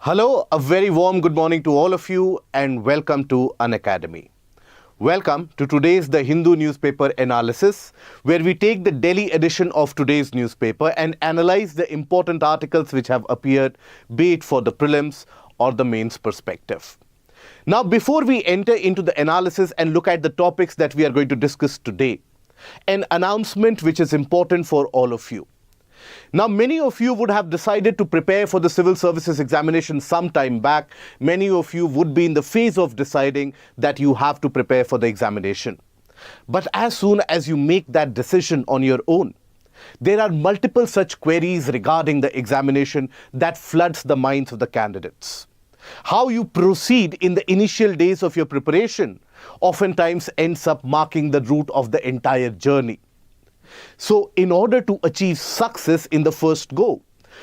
Hello, a very warm good morning to all of you and welcome to Unacademy. Welcome to today's The Hindu newspaper analysis, where we take the Delhi edition of today's newspaper and analyze the important articles which have appeared, be it for the prelims or the mains perspective. Now, before we enter into the analysis and look at the topics that we are going to discuss today, an announcement which is important for all of you. Now, many of you would have decided to prepare for the civil services examination some time back. Many of you would be in the phase of deciding that you have to prepare for the examination. But as soon as you make that decision on your own, there are multiple such queries regarding the examination that floods the minds of the candidates. How you proceed in the initial days of your preparation oftentimes ends up marking the route of the entire journey. So, in order to achieve success in the first go,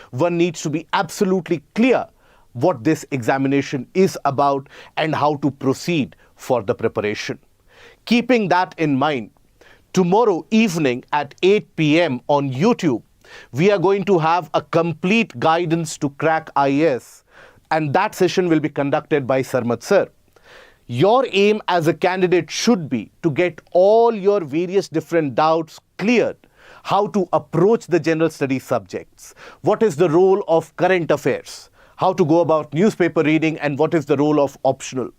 one needs to be absolutely clear what this examination is about and how to proceed for the preparation. Keeping that in mind, tomorrow evening at 8 p.m. on YouTube, we are going to have a complete guidance to crack IAS, and that session will be conducted by Sarmat sir. Your aim as a candidate should be to get all your various different doubts cleared, how to approach the general studies subjects, what is the role of current affairs, how to go about newspaper reading, and what is the role of optional.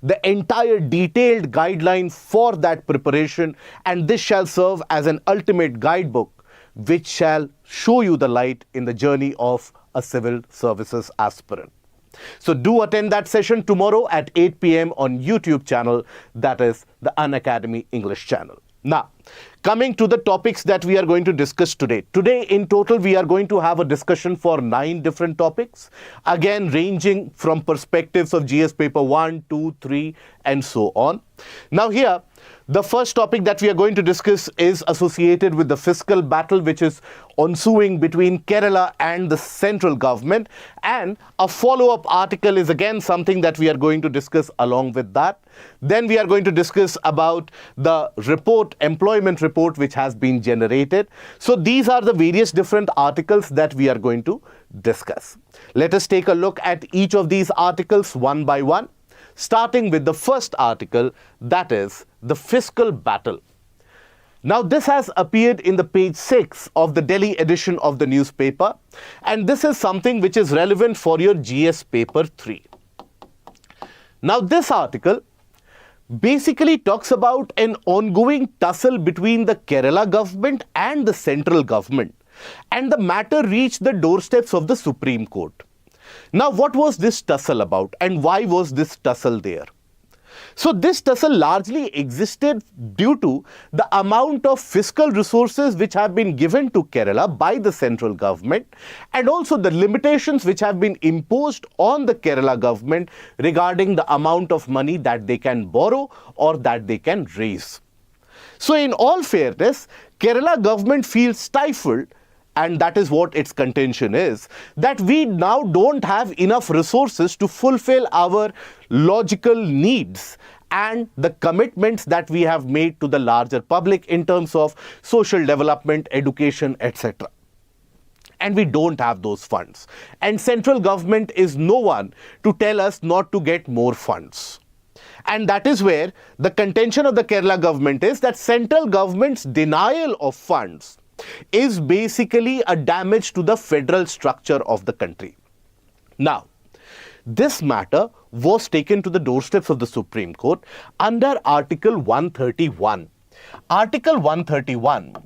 The entire detailed guideline for that preparation, and this shall serve as an ultimate guidebook which shall show you the light in the journey of a civil services aspirant. So do attend that session tomorrow at 8 p.m. on YouTube channel, that is the Unacademy English channel. Now, coming to the topics that we are going to discuss today. Today in total we are going to have a discussion for 9 different topics, again ranging from perspectives of GS paper 1, 2, 3 and so on. Now here, the first topic that we are going to discuss is associated with the fiscal battle which is ensuing between Kerala and the central government, and a follow-up article is again something that we are going to discuss along with that. Then we are going to discuss about the report, employment report which has been generated. So these are the various different articles that we are going to discuss. Let us take a look at each of these articles one by one, starting with the first article, that is the fiscal battle. Now, this has appeared in the page 6 of the Delhi edition of the newspaper, and this is something which is relevant for your GS paper 3. Now, this article basically talks about an ongoing tussle between the Kerala government and the central government, and the matter reached the doorsteps of the Supreme Court. Now, what was this tussle about and why was this tussle there? So, this tussle largely existed due to the amount of fiscal resources which have been given to Kerala by the central government, and also the limitations which have been imposed on the Kerala government regarding the amount of money that they can borrow or that they can raise. So, in all fairness, Kerala government feels stifled, and that is what its contention is, that we now don't have enough resources to fulfill our logical needs and the commitments that we have made to the larger public in terms of social development, education, etc. And we don't have those funds. And central government is no one to tell us not to get more funds. And that is where the contention of the Kerala government is that central government's denial of funds is basically a damage to the federal structure of the country. Now, this matter was taken to the doorsteps of the Supreme Court under Article 131. Article 131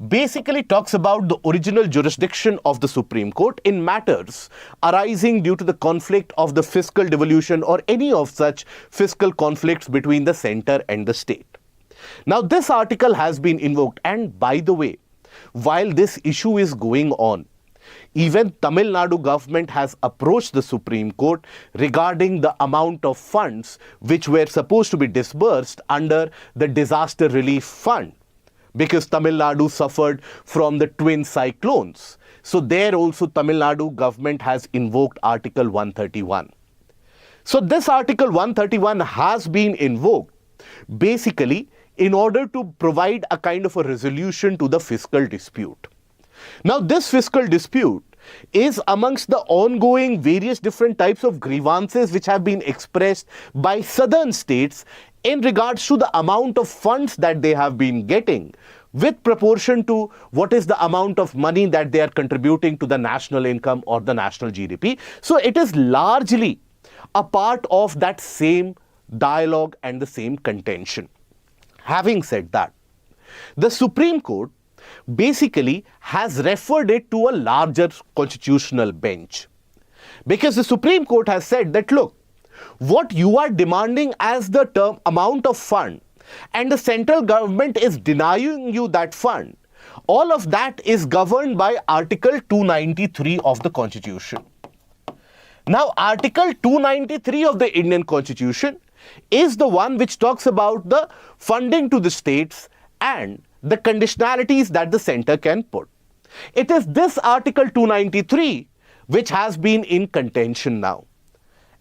basically talks about the original jurisdiction of the Supreme Court in matters arising due to the conflict of the fiscal devolution or any of such fiscal conflicts between the center and the state. Now, this article has been invoked, and by the way, while this issue is going on, even Tamil Nadu government has approached the Supreme Court regarding the amount of funds which were supposed to be disbursed under the disaster relief fund, because Tamil Nadu suffered from the twin cyclones. So there also Tamil Nadu government has invoked Article 131. So this Article 131 has been invoked basically in order to provide a kind of a resolution to the fiscal dispute. Now, this fiscal dispute is amongst the ongoing various different types of grievances which have been expressed by southern states in regards to the amount of funds that they have been getting with proportion to what is the amount of money that they are contributing to the national income or the national GDP. So it is largely a part of that same dialogue and the same contention. Having said that, the Supreme Court basically has referred it to a larger constitutional bench, because the Supreme Court has said that, look, what you are demanding as the term amount of fund and the central government is denying you that fund, all of that is governed by Article 293 of the Constitution. Now, Article 293 of the Indian Constitution is the one which talks about the funding to the states and the conditionalities that the center can put. It is this Article 293 which has been in contention now.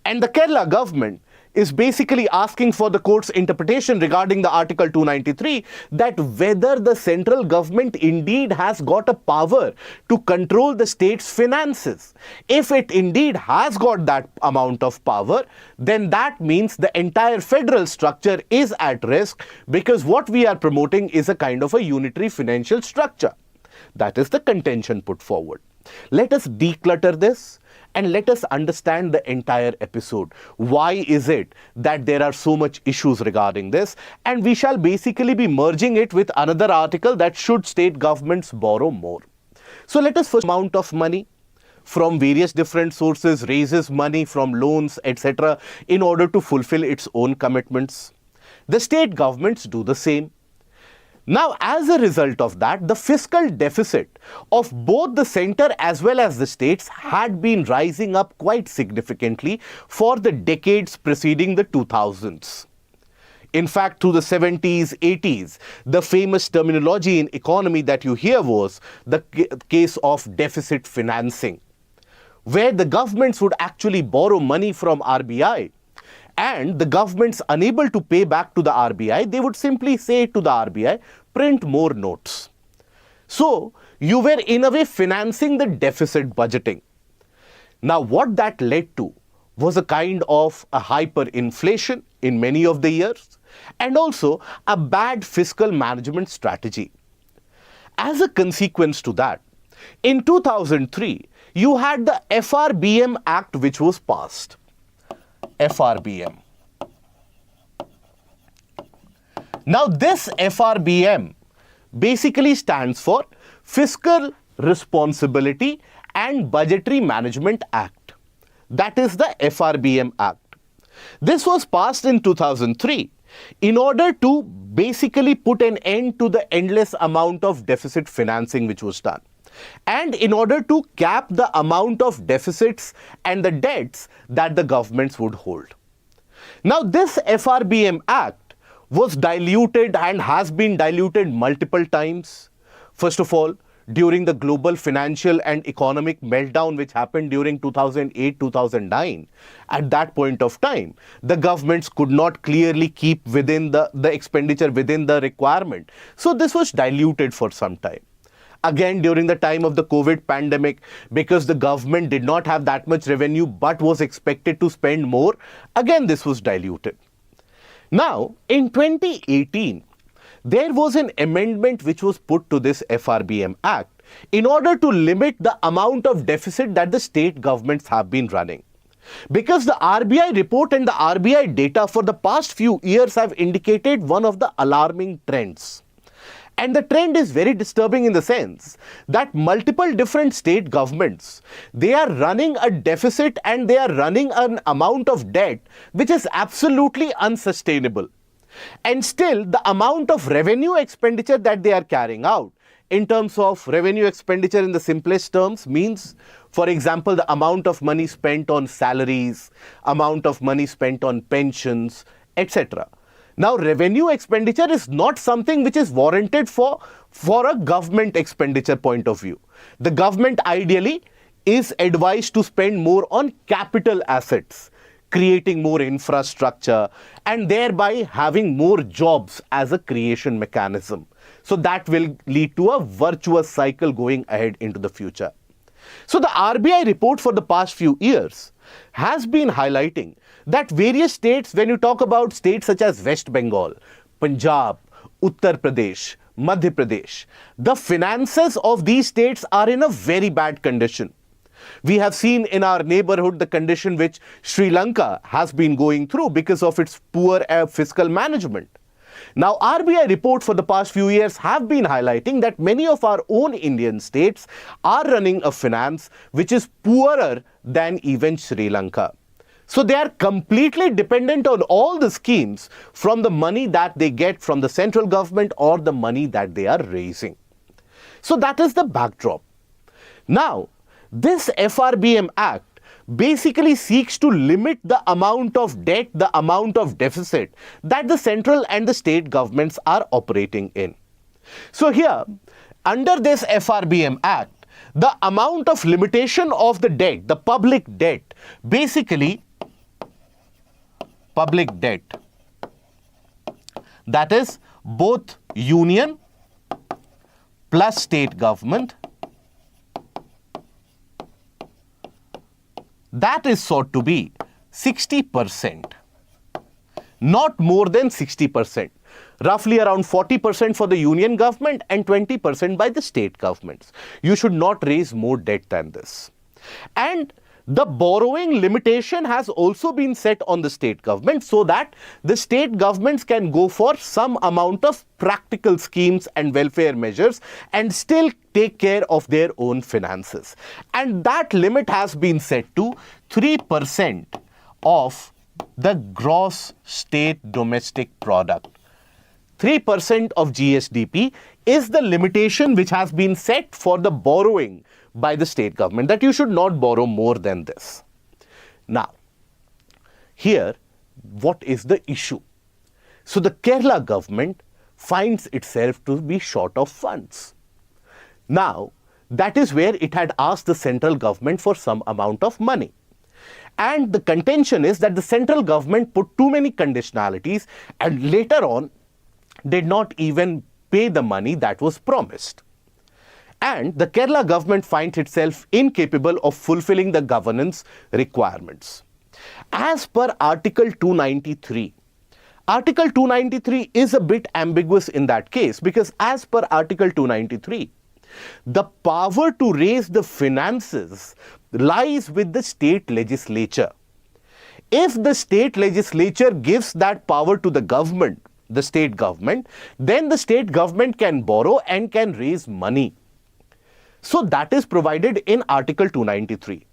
And the Kerala government is basically asking for the court's interpretation regarding the Article 293, that whether the central government indeed has got a power to control the state's finances. If it indeed has got that amount of power, then that means the entire federal structure is at risk, because what we are promoting is a kind of a unitary financial structure. That is the contention put forward. Let us declutter this and let us understand the entire episode. Why is it that there are so much issues regarding this? And we shall basically be merging it with another article that should state governments borrow more. So let us first amount of money from various different sources, raises money from loans, etc. in order to fulfill its own commitments. The state governments do the same. Now, as a result of that, the fiscal deficit of both the center as well as the states had been rising up quite significantly for the decades preceding the 2000s. In fact, through the 70s, 80s, the famous terminology in economy that you hear was the case of deficit financing, where the governments would actually borrow money from RBI. And the governments unable to pay back to the RBI, they would simply say to the RBI, print more notes. So you were in a way financing the deficit budgeting. Now what that led to was a kind of a hyperinflation in many of the years, and also a bad fiscal management strategy. As a consequence to that, in 2003, you had the FRBM Act which was passed. FRBM. Now this FRBM basically stands for Fiscal Responsibility and Budgetary Management Act. That is the FRBM Act. This was passed in 2003 in order to basically put an end to the endless amount of deficit financing which was done, and in order to cap the amount of deficits and the debts that the governments would hold. Now this FRBM Act was diluted and has been diluted multiple times. First of all, during the global financial and economic meltdown which happened during 2008-2009, at that point of time, the governments could not clearly keep within the expenditure within the requirement. So this was diluted for some time. Again, during the time of the COVID pandemic, because the government did not have that much revenue but was expected to spend more, again this was diluted. Now, in 2018, there was an amendment which was put to this FRBM Act in order to limit the amount of deficit that the state governments have been running. Because the RBI report and the RBI data for the past few years have indicated one of the alarming trends. And the trend is very disturbing in the sense that multiple different state governments, they are running a deficit and they are running an amount of debt which is absolutely unsustainable. And still, the amount of revenue expenditure that they are carrying out, in terms of revenue expenditure in the simplest terms, means, for example, the amount of money spent on salaries, amount of money spent on pensions, etc. Now, revenue expenditure is not something which is warranted for a government expenditure point of view. The government ideally is advised to spend more on capital assets, creating more infrastructure and thereby having more jobs as a creation mechanism. So that will lead to a virtuous cycle going ahead into the future. So the RBI report for the past few years has been highlighting that various states, when you talk about states such as West Bengal, Punjab, Uttar Pradesh, Madhya Pradesh, the finances of these states are in a very bad condition. We have seen in our neighborhood the condition which Sri Lanka has been going through because of its poor fiscal management. Now, RBI reports for the past few years have been highlighting that many of our own Indian states are running a finance which is poorer than even Sri Lanka. So they are completely dependent on all the schemes from the money that they get from the central government or the money that they are raising. So that is the backdrop. Now, this FRBM Act basically seeks to limit the amount of debt, the amount of deficit that the central and the state governments are operating in. So here, under this FRBM Act, the amount of limitation of the debt, the public debt, basically public debt, that is both union plus state government, that is sought to be 60%, not more than 60%, roughly around 40% for the union government and 20% by the state governments. You should not raise more debt than this. And the borrowing limitation has also been set on the state government so that the state governments can go for some amount of practical schemes and welfare measures and still take care of their own finances. And that limit has been set to 3% of the gross state domestic product. 3% of GSDP is the limitation which has been set for the borrowing by the state government, that you should not borrow more than this. Now, here, what is the issue? So the Kerala government finds itself to be short of funds. Now, that is where it had asked the central government for some amount of money. And the contention is that the central government put too many conditionalities and later on did not even pay the money that was promised. And the Kerala government finds itself incapable of fulfilling the governance requirements. As per Article 293, Article 293 is a bit ambiguous in that case because as per Article 293, the power to raise the finances lies with the state legislature. If the state legislature gives that power to the government, the state government, then the state government can borrow and can raise money. So that is provided in Article 293.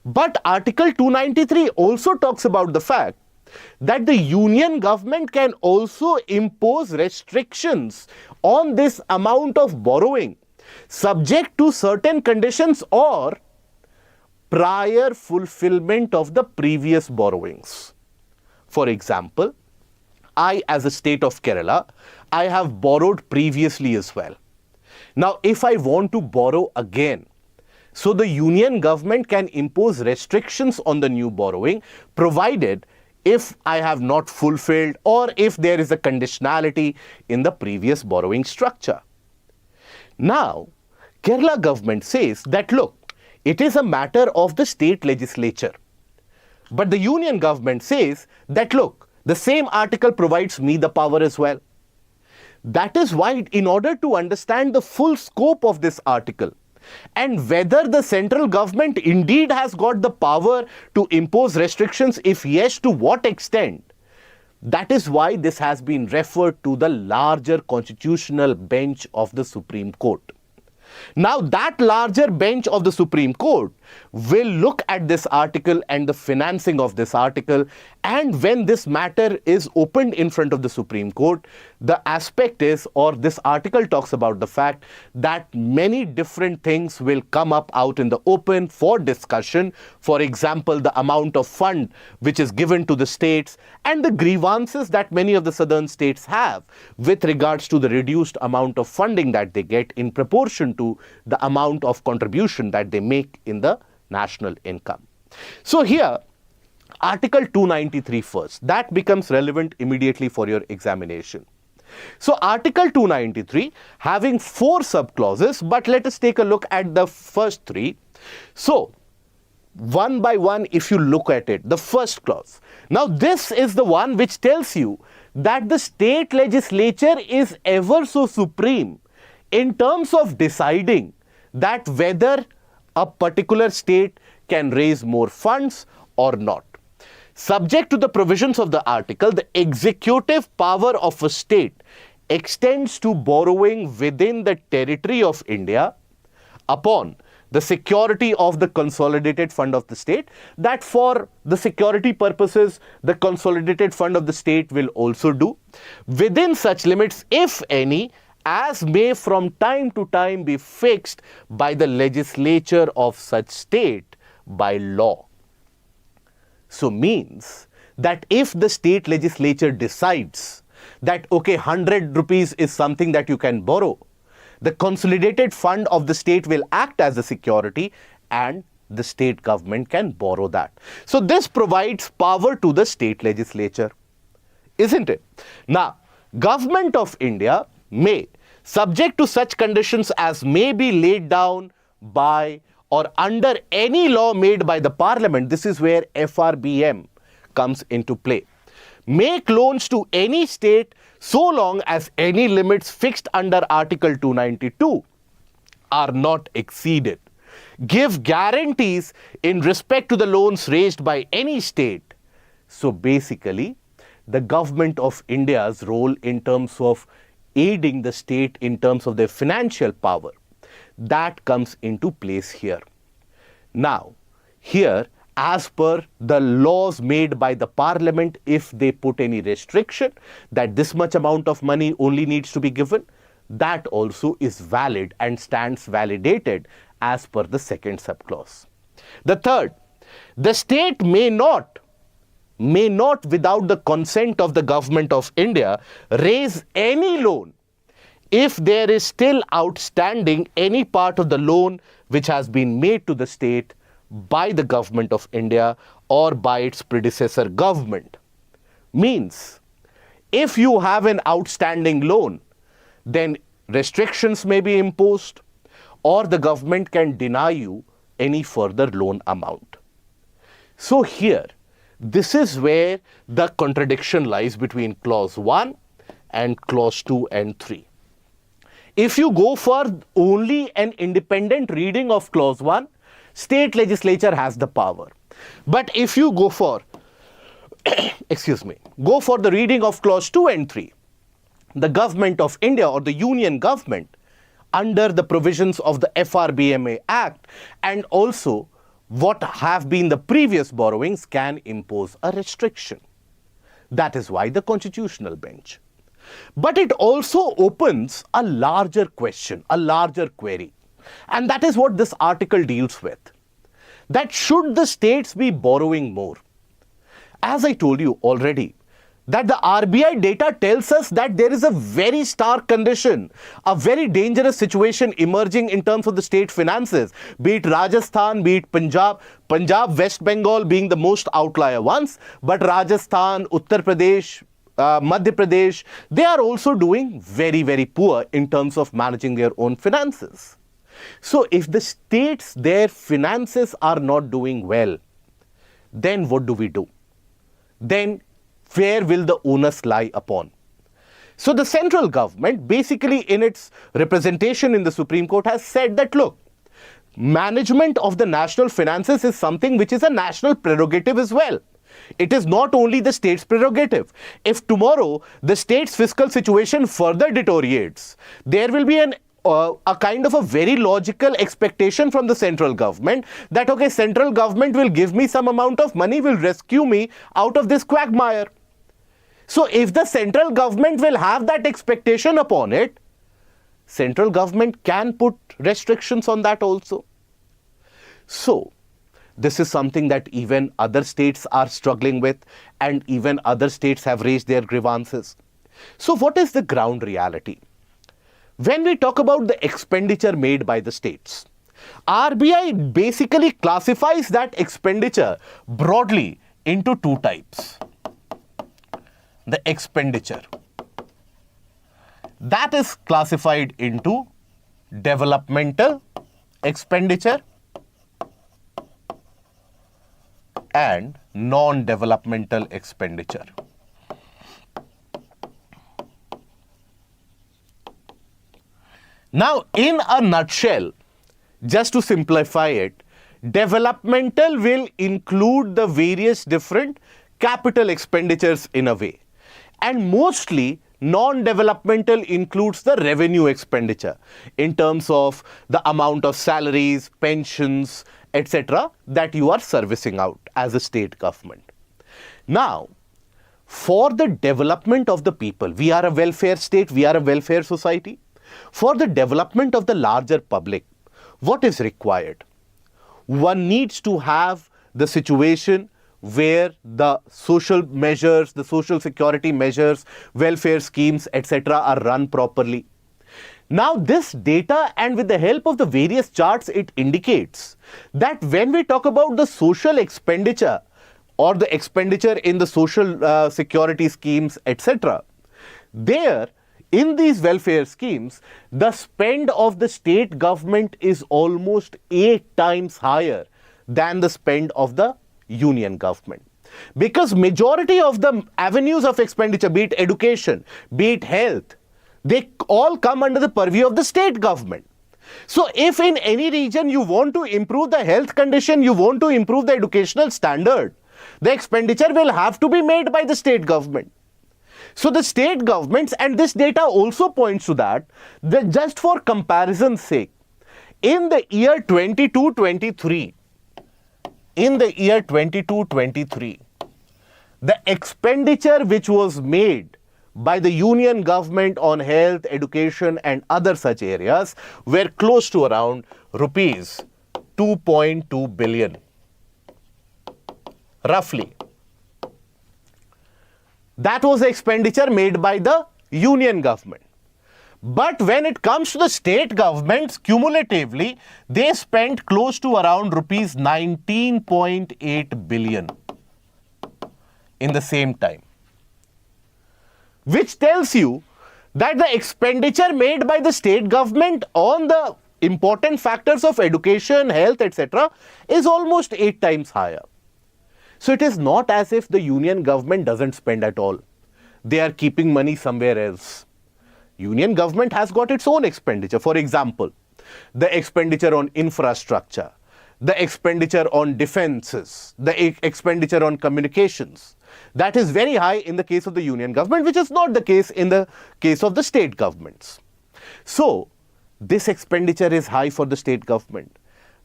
But Article 293 also talks about the fact that the union government can also impose restrictions on this amount of borrowing subject to certain conditions or prior fulfillment of the previous borrowings. For example, I as a state of Kerala, I have borrowed previously as well. Now, if I want to borrow again, so the union government can impose restrictions on the new borrowing, provided if I have not fulfilled or if there is a conditionality in the previous borrowing structure. Now, Kerala government says that, look, it is a matter of the state legislature. But the union government says that, look, the same article provides me the power as well. That is why, in order to understand the full scope of this article and whether the central government indeed has got the power to impose restrictions, if yes, to what extent, that is why this has been referred to the larger constitutional bench of the Supreme Court. Now, that larger bench of the Supreme Court will look at this article and the financing of this article, and when this matter is opened in front of the Supreme Court, the aspect is, or this article talks about the fact that many different things will come up out in the open for discussion. For example, the amount of fund which is given to the states and the grievances that many of the southern states have with regards to the reduced amount of funding that they get in proportion to the amount of contribution that they make in the national income. So here, Article 293 first, that becomes relevant immediately for your examination. So Article 293 having 4 subclauses, but let us take a look at the first 3. So one by one, if you look at it, the first clause. Now this is the one which tells you that the state legislature is ever so supreme in terms of deciding that whether a particular state can raise more funds or not. Subject to the provisions of the article, the executive power of a state extends to borrowing within the territory of India upon the security of the consolidated fund of the state, that for the security purposes, the consolidated fund of the state will also do, within such limits, if any, as may from time to time be fixed by the legislature of such state by law. So means that if the state legislature decides that, okay, 100 rupees is something that you can borrow, the consolidated fund of the state will act as a security and the state government can borrow that. So this provides power to the state legislature, isn't it? Now, Government of India may, subject to such conditions as may be laid down by or under any law made by the Parliament, this is where FRBM comes into play, make loans to any state so long as any limits fixed under Article 292 are not exceeded, give guarantees in respect to the loans raised by any state. So basically, the Government of India's role in terms of aiding the state in terms of their financial power, that comes into place here. Now, here, as per the laws made by the Parliament, if they put any restriction that this much amount of money only needs to be given, that also is valid and stands validated as per the second subclause. The third, the state may not without the consent of the Government of India raise any loan if there is still outstanding any part of the loan which has been made to the state by the Government of India or by its predecessor government. Means, if you have an outstanding loan, then restrictions may be imposed or the government can deny you any further loan amount. So here, this is where the contradiction lies between clause 1 and clause 2 and 3. If you go for only an independent reading of clause 1, state legislature has the power. But if you go for, go for the reading of clause 2 and 3, the Government of India or the Union government under the provisions of the FRBMA Act and also what have been the previous borrowings can impose a restriction. That is why the constitutional bench. But it also opens a larger question, a larger query. And that is what this article deals with. That should the states be borrowing more? As I told you already, that the RBI data tells us that there is a very stark condition, a very dangerous situation emerging in terms of the state finances, be it Rajasthan, be it Punjab, West Bengal being the most outlier ones, but Rajasthan, Uttar Pradesh, Madhya Pradesh, they are also doing very, very poor in terms of managing their own finances. So if the states, their finances are not doing well, then what do we do? Then where will the onus lie upon? So the central government, basically in its representation in the Supreme Court, has said that, look, management of the national finances is something which is a national prerogative as well. It is not only the state's prerogative. If tomorrow the state's fiscal situation further deteriorates, there will be a kind of a very logical expectation from the central government that, okay, central government will give me some amount of money, will rescue me out of this quagmire. So if the central government will have that expectation upon it, central government can put restrictions on that also. So this is something that even other states are struggling with, and even other states have raised their grievances. So what is the ground reality? When we talk about the expenditure made by the states, RBI basically classifies that expenditure broadly into two types. The expenditure that is classified into developmental expenditure and non-developmental expenditure. Now, in a nutshell, just to simplify it, developmental will include the various different capital expenditures in a way. And mostly, non-developmental includes the revenue expenditure in terms of the amount of salaries, pensions, etc. that you are servicing out as a state government. Now, for the development of the people, we are a welfare state, we are a welfare society. For the development of the larger public, what is required? One needs to have the situation where the social measures, the social security measures, welfare schemes, etc. are run properly. Now, this data and with the help of the various charts, it indicates that when we talk about the social expenditure or the expenditure in the social security schemes, etc., there in these welfare schemes, the spend of the state government is almost 8 times higher than the spend of the union government. Because majority of the avenues of expenditure, be it education, be it health, they all come under the purview of the state government. So if in any region you want to improve the health condition, you want to improve the educational standard, the expenditure will have to be made by the state government. So the state governments, and this data also points to that just for comparison's sake, in the year 22-23, the expenditure which was made by the union government on health, education and other such areas were close to around rupees 2.2 billion, roughly. That was the expenditure made by the union government. But when it comes to the state governments, cumulatively, they spent close to around rupees 19.8 billion in the same time. Which tells you that the expenditure made by the state government on the important factors of education, health, etc. is almost 8 times higher. So it is not as if the union government doesn't spend at all. They are keeping money somewhere else. Union government has got its own expenditure. For example, the expenditure on infrastructure, the expenditure on defenses, the expenditure on communications. That is very high in the case of the union government, which is not the case in the case of the state governments. So, this expenditure is high for the state government.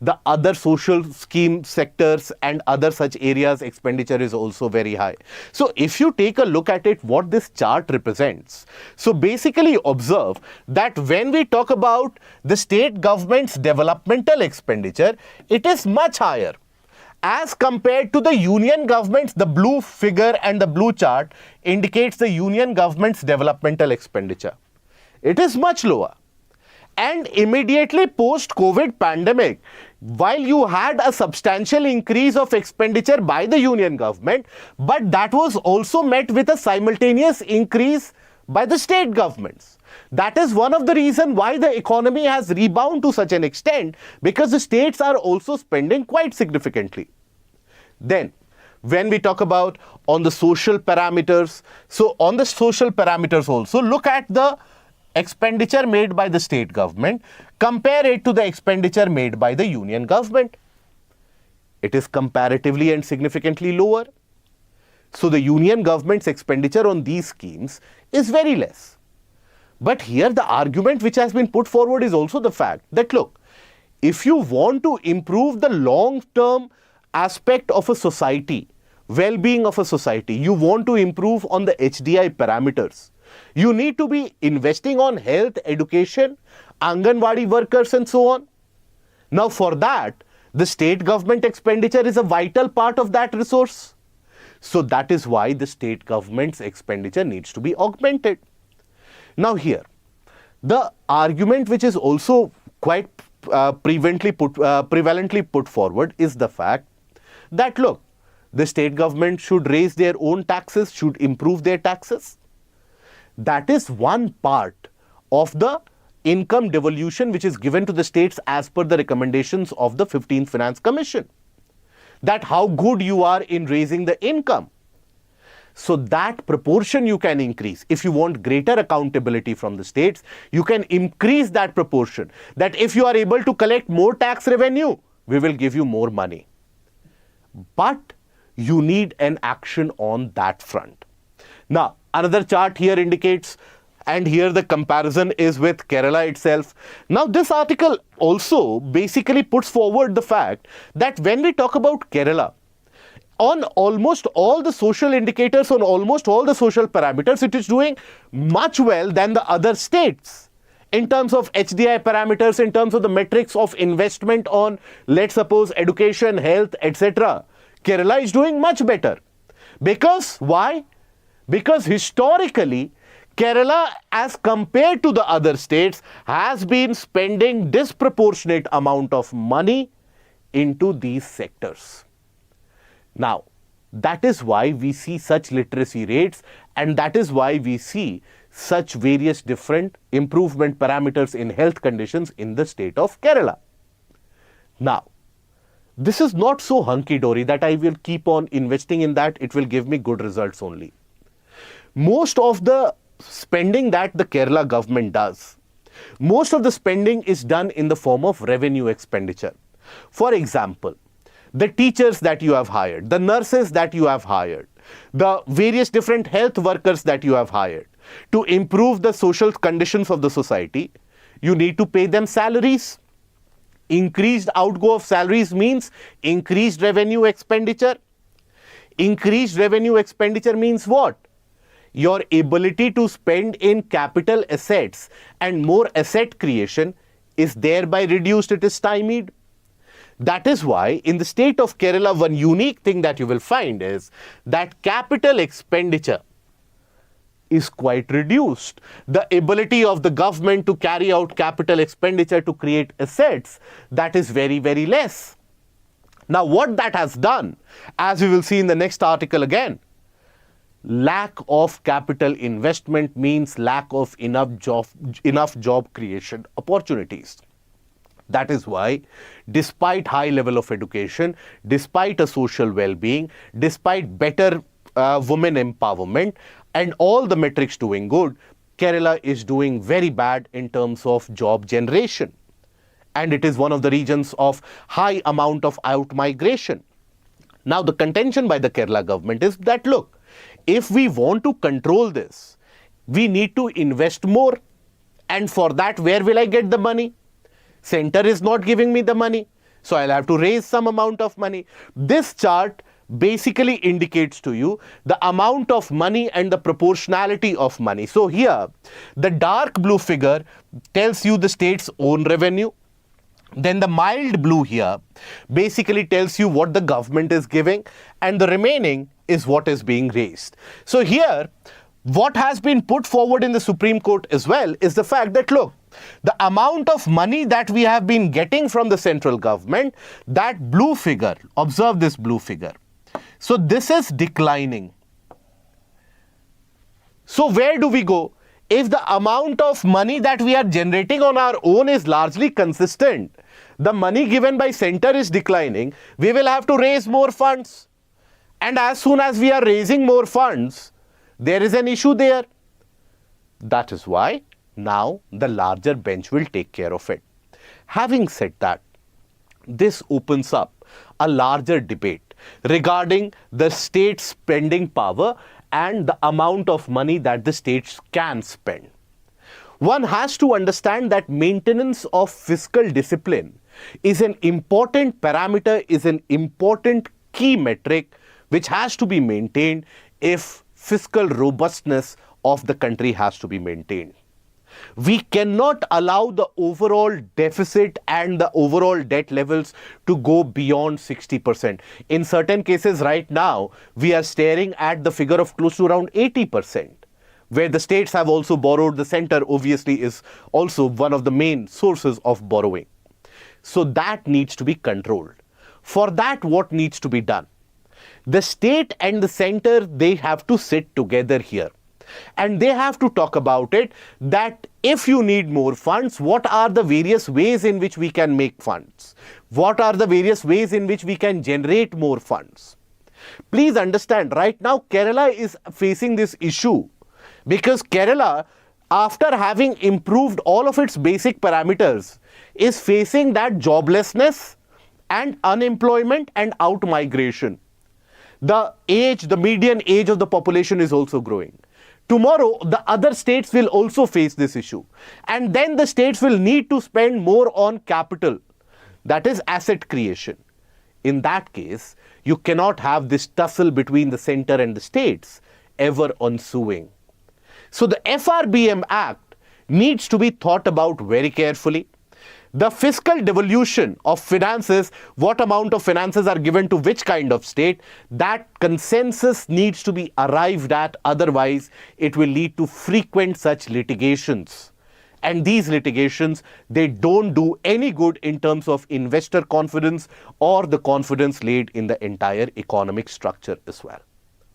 The other social scheme sectors and other such areas expenditure is also very high. So if you take a look at it, what this chart represents, so basically observe that when we talk about the state government's developmental expenditure, it is much higher as compared to the union government's. The blue figure and the blue chart indicates the union government's developmental expenditure. It is much lower. And immediately post-COVID pandemic, while you had a substantial increase of expenditure by the union government, but that was also met with a simultaneous increase by the state governments. That is one of the reasons why the economy has rebounded to such an extent, because the states are also spending quite significantly. Then, when we talk about on the social parameters, so on the social parameters also, look at the expenditure made by the state government, compare it to the expenditure made by the union government. It is comparatively and significantly lower. So the union government's expenditure on these schemes is very less. But here the argument which has been put forward is also the fact that, look, if you want to improve the long-term aspect of a society, well-being of a society, you want to improve on the HDI parameters, you need to be investing on health, education, Anganwadi workers and so on. Now for that, the state government expenditure is a vital part of that resource. So that is why the state government's expenditure needs to be augmented. Now here, the argument which is also quite prevalently put forward is the fact that, look, the state government should raise their own taxes, should improve their taxes. That is one part of the income devolution which is given to the states as per the recommendations of the 15th Finance Commission. That how good you are in raising the income. So that proportion you can increase. If you want greater accountability from the states, you can increase that proportion. That if you are able to collect more tax revenue, we will give you more money. But you need an action on that front. Now, another chart here indicates, and here the comparison is with Kerala itself. Now, this article also basically puts forward the fact that when we talk about Kerala, on almost all the social indicators, on almost all the social parameters, it is doing much well than the other states. In terms of HDI parameters, in terms of the metrics of investment on, let's suppose, education, health, etc., Kerala is doing much better. Because, why? Because historically, Kerala, as compared to the other states, has been spending disproportionate amount of money into these sectors. Now, that is why we see such literacy rates, and that is why we see such various different improvement parameters in health conditions in the state of Kerala. Now, this is not so hunky-dory that I will keep on investing in that, it will give me good results only. Most of the spending that the Kerala government does, most of the spending is done in the form of revenue expenditure. For example, the teachers that you have hired, the nurses that you have hired, the various different health workers that you have hired, to improve the social conditions of the society, you need to pay them salaries. Increased outgo of salaries means increased revenue expenditure. Increased revenue expenditure means what? Your ability to spend in capital assets and more asset creation is thereby reduced, it is stymied. That is why in the state of Kerala, one unique thing that you will find is that capital expenditure is quite reduced. The ability of the government to carry out capital expenditure to create assets, that is very, very less. Now, what that has done, as we will see in the next article again, lack of capital investment means lack of enough job creation opportunities. That is why, despite high level of education, despite a social well-being, despite better women empowerment, and all the metrics doing good, Kerala is doing very bad in terms of job generation. And it is one of the regions of high amount of out-migration. Now, the contention by the Kerala government is that, look, if we want to control this, we need to invest more. And for that, where will I get the money? Center is not giving me the money, so I'll have to raise some amount of money. This chart basically indicates to you the amount of money and the proportionality of money. So here, the dark blue figure tells you the state's own revenue. Then the mild blue here basically tells you what the government is giving, and the remaining is what is being raised. So here, what has been put forward in the Supreme Court as well is the fact that, look, the amount of money that we have been getting from the central government, that blue figure, observe this blue figure. So this is declining. So where do we go? If the amount of money that we are generating on our own is largely consistent, the money given by center is declining, we will have to raise more funds. And as soon as we are raising more funds, there is an issue there. That is why now the larger bench will take care of it. Having said that, this opens up a larger debate regarding the state's spending power and the amount of money that the states can spend. One has to understand that maintenance of fiscal discipline is an important parameter, is an important key metric which has to be maintained if fiscal robustness of the country has to be maintained. We cannot allow the overall deficit and the overall debt levels to go beyond 60%. In certain cases right now, we are staring at the figure of close to around 80%, where the states have also borrowed. The center obviously is also one of the main sources of borrowing. So that needs to be controlled. For that, what needs to be done? The state and the center, they have to sit together here. And they have to talk about it that if you need more funds, what are the various ways in which we can make funds? What are the various ways in which we can generate more funds? Please understand, right now Kerala is facing this issue because Kerala, after having improved all of its basic parameters, is facing that joblessness and unemployment and out-migration. The median age of the population is also growing. Tomorrow, the other states will also face this issue. And then the states will need to spend more on capital, that is asset creation. In that case, you cannot have this tussle between the center and the states ever ensuing. So the FRBM Act needs to be thought about very carefully. The fiscal devolution of finances, what amount of finances are given to which kind of state, that consensus needs to be arrived at, otherwise it will lead to frequent such litigations. And these litigations, they don't do any good in terms of investor confidence or the confidence laid in the entire economic structure as well.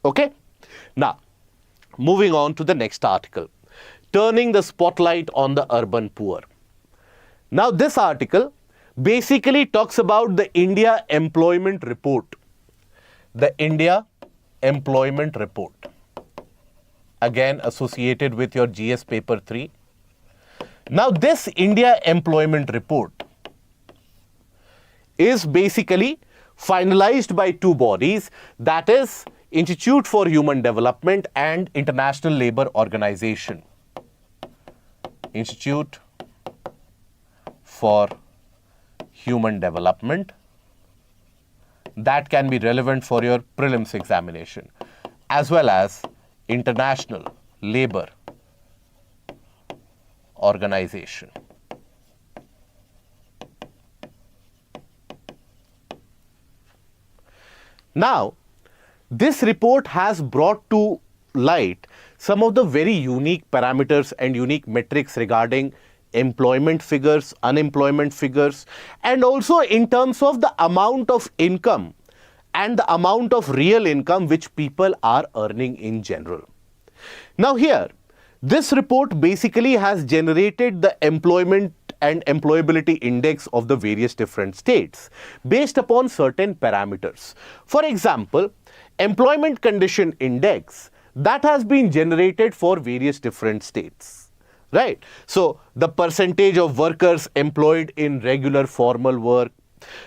Okay? Now, moving on to the next article, turning the spotlight on the urban poor. Now, this article basically talks about the India Employment Report. The India Employment Report, again associated with your GS paper 3. Now, this India Employment Report is basically finalized by two bodies, that is Institute for Human Development and International Labour Organization. Institute for Human Development. That can be relevant for your prelims examination, as well as International Labour Organization. Now, this report has brought to light some of the very unique parameters and unique metrics regarding employment figures, unemployment figures, and also in terms of the amount of income and the amount of real income which people are earning in general. Now here, this report basically has generated the employment and employability index of the various different states based upon certain parameters. For example, employment condition index that has been generated for various different states. Right. So the percentage of workers employed in regular formal work,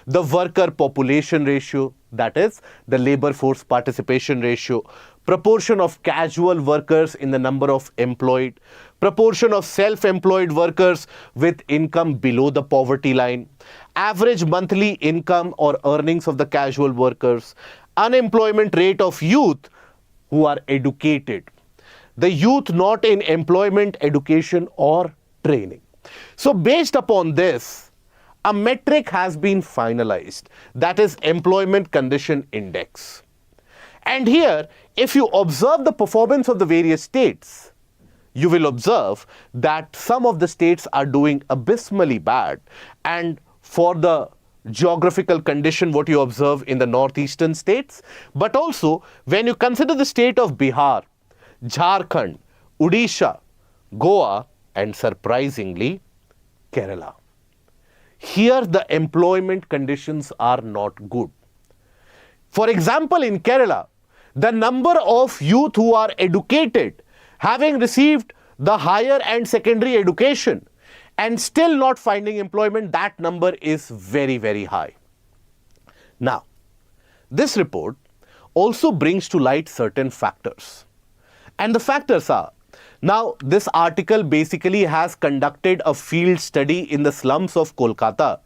the worker population ratio, that is the labor force participation ratio, proportion of casual workers in the number of employed, proportion of self-employed workers with income below the poverty line, average monthly income or earnings of the casual workers, unemployment rate of youth who are educated, the youth not in employment, education or training. So based upon this, a metric has been finalized, that is employment condition index. And here, if you observe the performance of the various states, you will observe that some of the states are doing abysmally bad. And for the geographical condition, what you observe in the northeastern states, but also when you consider the state of Bihar, Jharkhand, Odisha, Goa, and surprisingly, Kerala. Here the employment conditions are not good. For example, in Kerala, the number of youth who are educated, having received the higher and secondary education and still not finding employment, that number is very, very high. Now, this report also brings to light certain factors. And the factors are, now this article basically has conducted a field study in the slums of Kolkata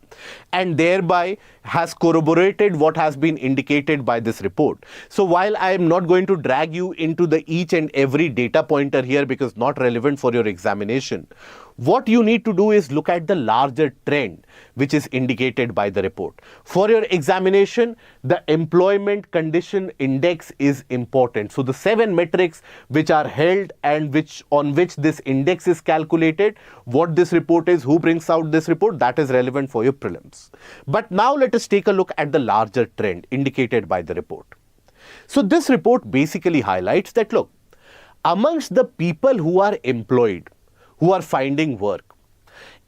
and thereby has corroborated what has been indicated by this report. So while I am not going to drag you into the each and every data pointer here because not relevant for your examination, what you need to do is look at the larger trend which is indicated by the report. For your examination, the employment condition index is important. So the 7 metrics which are held and on which this index is calculated, what this report is, who brings out this report, that is relevant for your prelims. But now let us take a look at the larger trend indicated by the report. So this report basically highlights that, look, amongst the people who are employed, who are finding work,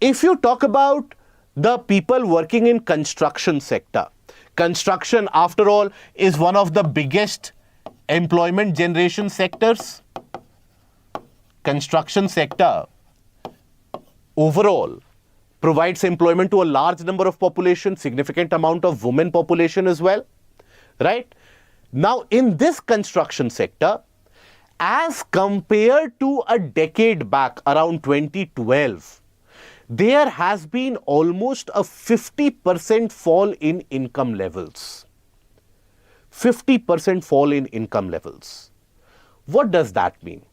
if you talk about the people working in construction sector, construction after all is one of the biggest employment generation sectors. Construction sector overall provides employment to a large number of population, significant amount of women population as well, right? Now, in this construction sector, as compared to a decade back, around 2012, there has been almost a 50% fall in income levels. 50% fall in income levels. What does that mean?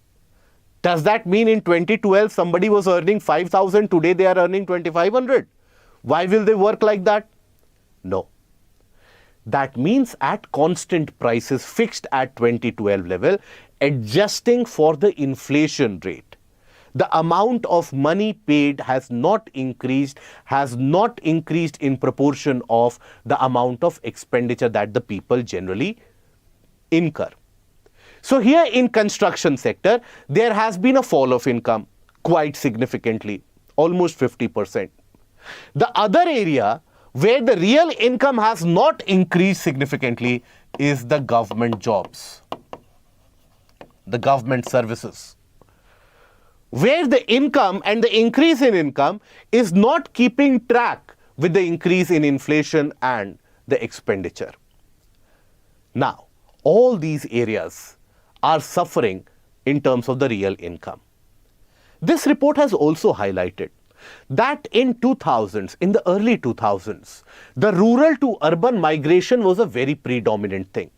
Does that mean in 2012 somebody was earning 5,000, today they are earning 2,500? Why will they work like that? No. That means at constant prices fixed at 2012 level, adjusting for the inflation rate, the amount of money paid has not increased in proportion of the amount of expenditure that the people generally incur. So here in construction sector, there has been a fall of income quite significantly, almost 50%. The other area where the real income has not increased significantly is the government jobs, the government services, where the income and the increase in income is not keeping track with the increase in inflation and the expenditure. Now, all these areas are suffering in terms of the real income. This report has also highlighted that in 2000s, in the early 2000s, the rural to urban migration was a very predominant thing.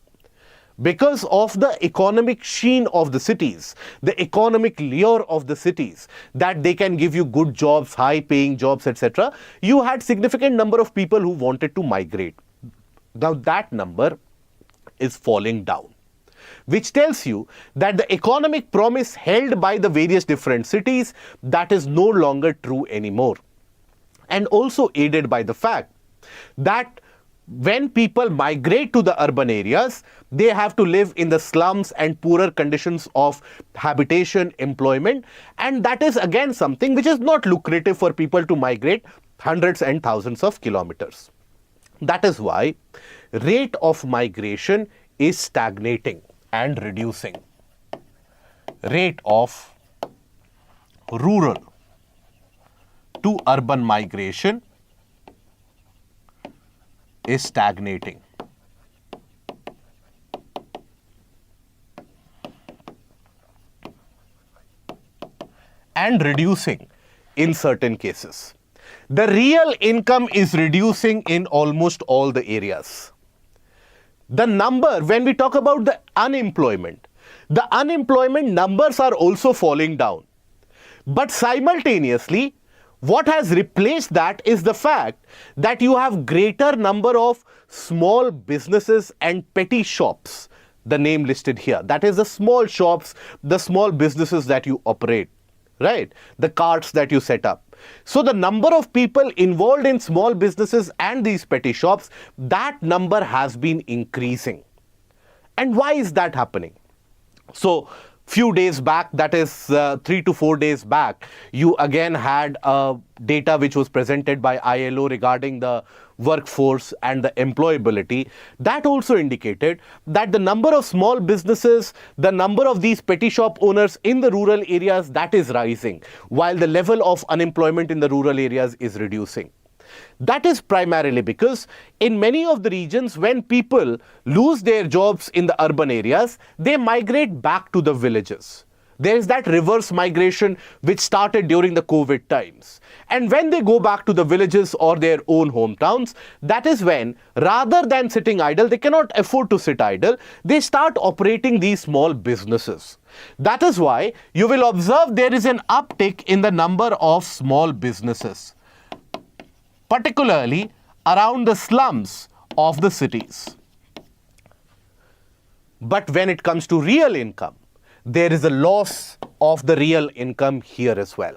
Because of the economic sheen of the cities, the economic lure of the cities, that they can give you good jobs, high paying jobs, etc., you had significant number of people who wanted to migrate. Now that number is falling down, which tells you that the economic promise held by the various different cities, that is no longer true anymore. And also aided by the fact that when people migrate to the urban areas, they have to live in the slums and poorer conditions of habitation, employment, and that is again something which is not lucrative for people to migrate hundreds and thousands of kilometers. That is why rate of migration is stagnating and reducing. Rate of rural to urban migration is stagnating. And reducing in certain cases. The real income is reducing in almost all the areas. The number, when we talk about the unemployment numbers are also falling down. But simultaneously, what has replaced that is the fact that you have greater number of small businesses and petty shops, the name listed here. That is the small shops, the small businesses that you operate, right? The carts that you set up. So the number of people involved in small businesses and these petty shops, that number has been increasing. And why is that happening? So few days back, that is 3 to 4 days back, you again had data which was presented by ILO regarding the workforce and the employability. That also indicated that the number of small businesses, the number of these petty shop owners in the rural areas, that is rising, while the level of unemployment in the rural areas is reducing. That is primarily because in many of the regions, when people lose their jobs in the urban areas, they migrate back to the villages. There is that reverse migration which started during the COVID times. And when they go back to the villages or their own hometowns, that is when, rather than sitting idle, they cannot afford to sit idle, they start operating these small businesses. That is why you will observe there is an uptick in the number of small businesses, particularly around the slums of the cities. But when it comes to real income, there is a loss of the real income here as well.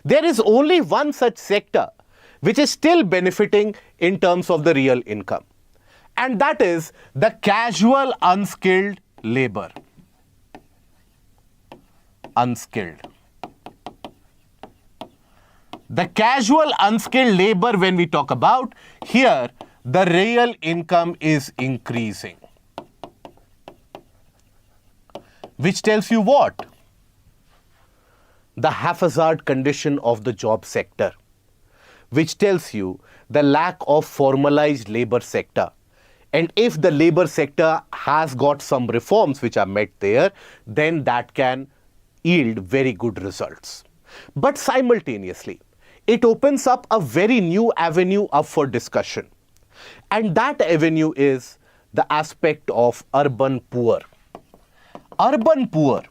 There is only one such sector which is still benefiting in terms of the real income, and that is the casual unskilled labor. unskilled. The casual unskilled labor, when we talk about, here the real income is increasing. Which tells you what? The haphazard condition of the job sector. Which tells you the lack of formalized labor sector. And if the labor sector has got some reforms which are met there, then that can yield very good results. But simultaneously, it opens up a very new avenue up for discussion. And that avenue is the aspect of urban poor. Urban poor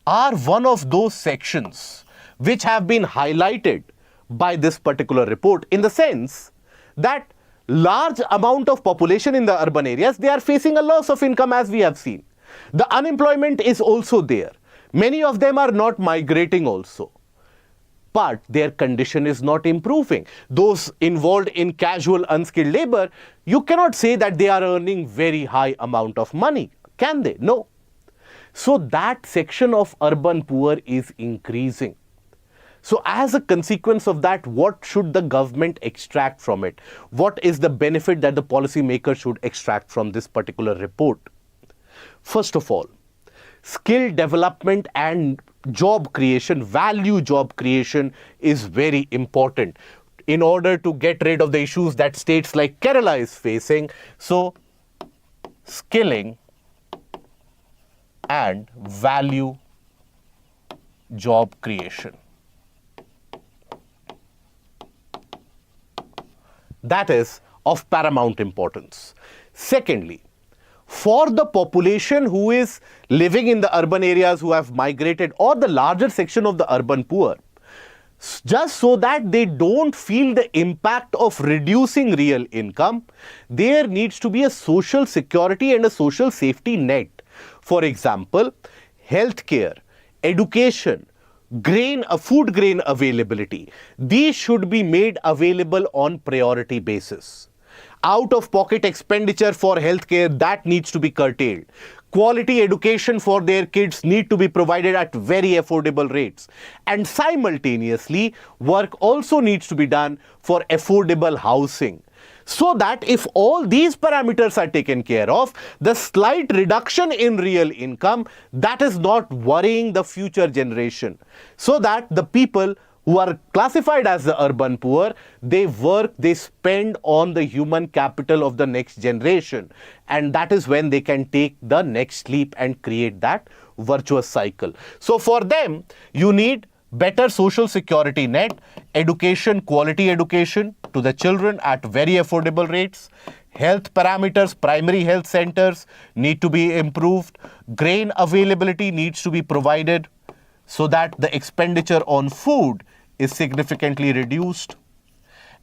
are one of those sections which have been highlighted by this particular report, in the sense that large amount of population in the urban areas, they are facing a loss of income, as we have seen. The unemployment is also there. Many of them are not migrating also. But their condition is not improving. Those involved in casual unskilled labor, you cannot say that they are earning very high amount of money. Can they? No. So that section of urban poor is increasing. So as a consequence of that, what should the government extract from it? What is the benefit that the policymaker should extract from this particular report? First of all, skill development and job creation, value job creation is very important in order to get rid of the issues that states like Kerala is facing. So, skilling and value job creation. That is of paramount importance. Secondly, for the population who is living in the urban areas, who have migrated, or the larger section of the urban poor, just so that they don't feel the impact of reducing real income, there needs to be a social security and a social safety net. For example, healthcare, education, food grain availability, these should be made available on priority basis. Out-of-pocket expenditure for healthcare, that needs to be curtailed. Quality education for their kids need to be provided at very affordable rates. And simultaneously, work also needs to be done for affordable housing. So that if all these parameters are taken care of, the slight reduction in real income, that is not worrying the future generation. So that the people who are classified as the urban poor, they work, they spend on the human capital of the next generation. And that is when they can take the next leap and create that virtuous cycle. So for them, you need better social security net, education, quality education to the children at very affordable rates. Health parameters, primary health centers need to be improved. Grain availability needs to be provided so that the expenditure on food is significantly reduced.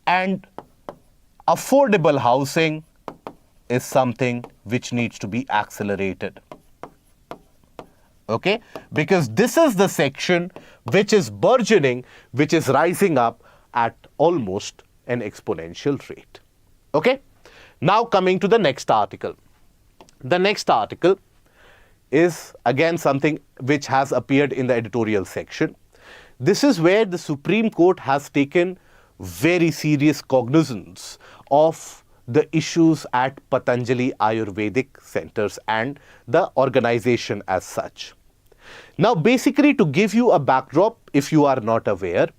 And affordable housing is something which needs to be accelerated. Okay, because this is the section which is burgeoning, which is rising up at almost an exponential rate. Okay, now coming to the next article. The next article is again something which has appeared in the editorial section. This is where the Supreme Court has taken very serious cognizance of the issues at Patanjali Ayurvedic centers and the organization as such. Now, basically, to give you a backdrop, if you are not aware,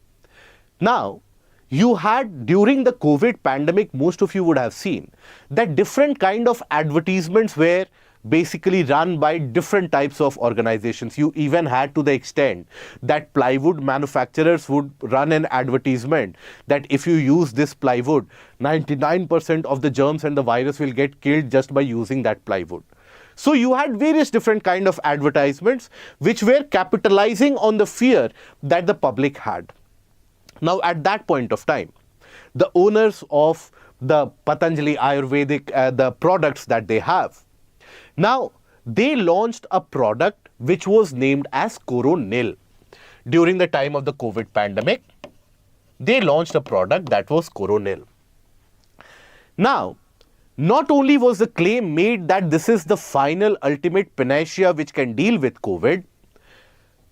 now you had during the COVID pandemic, most of you would have seen that different kind of advertisements were basically run by different types of organizations. You even had to the extent that plywood manufacturers would run an advertisement that if you use this plywood, 99% of the germs and the virus will get killed just by using that plywood. So you had various different kind of advertisements which were capitalizing on the fear that the public had. Now at that point of time, the owners of the Patanjali Ayurvedic, the products that they have, now they launched a product which was named as Coronil. During the time of the COVID pandemic, they launched a product that was Coronil. Now, not only was the claim made that this is the final ultimate panacea which can deal with COVID,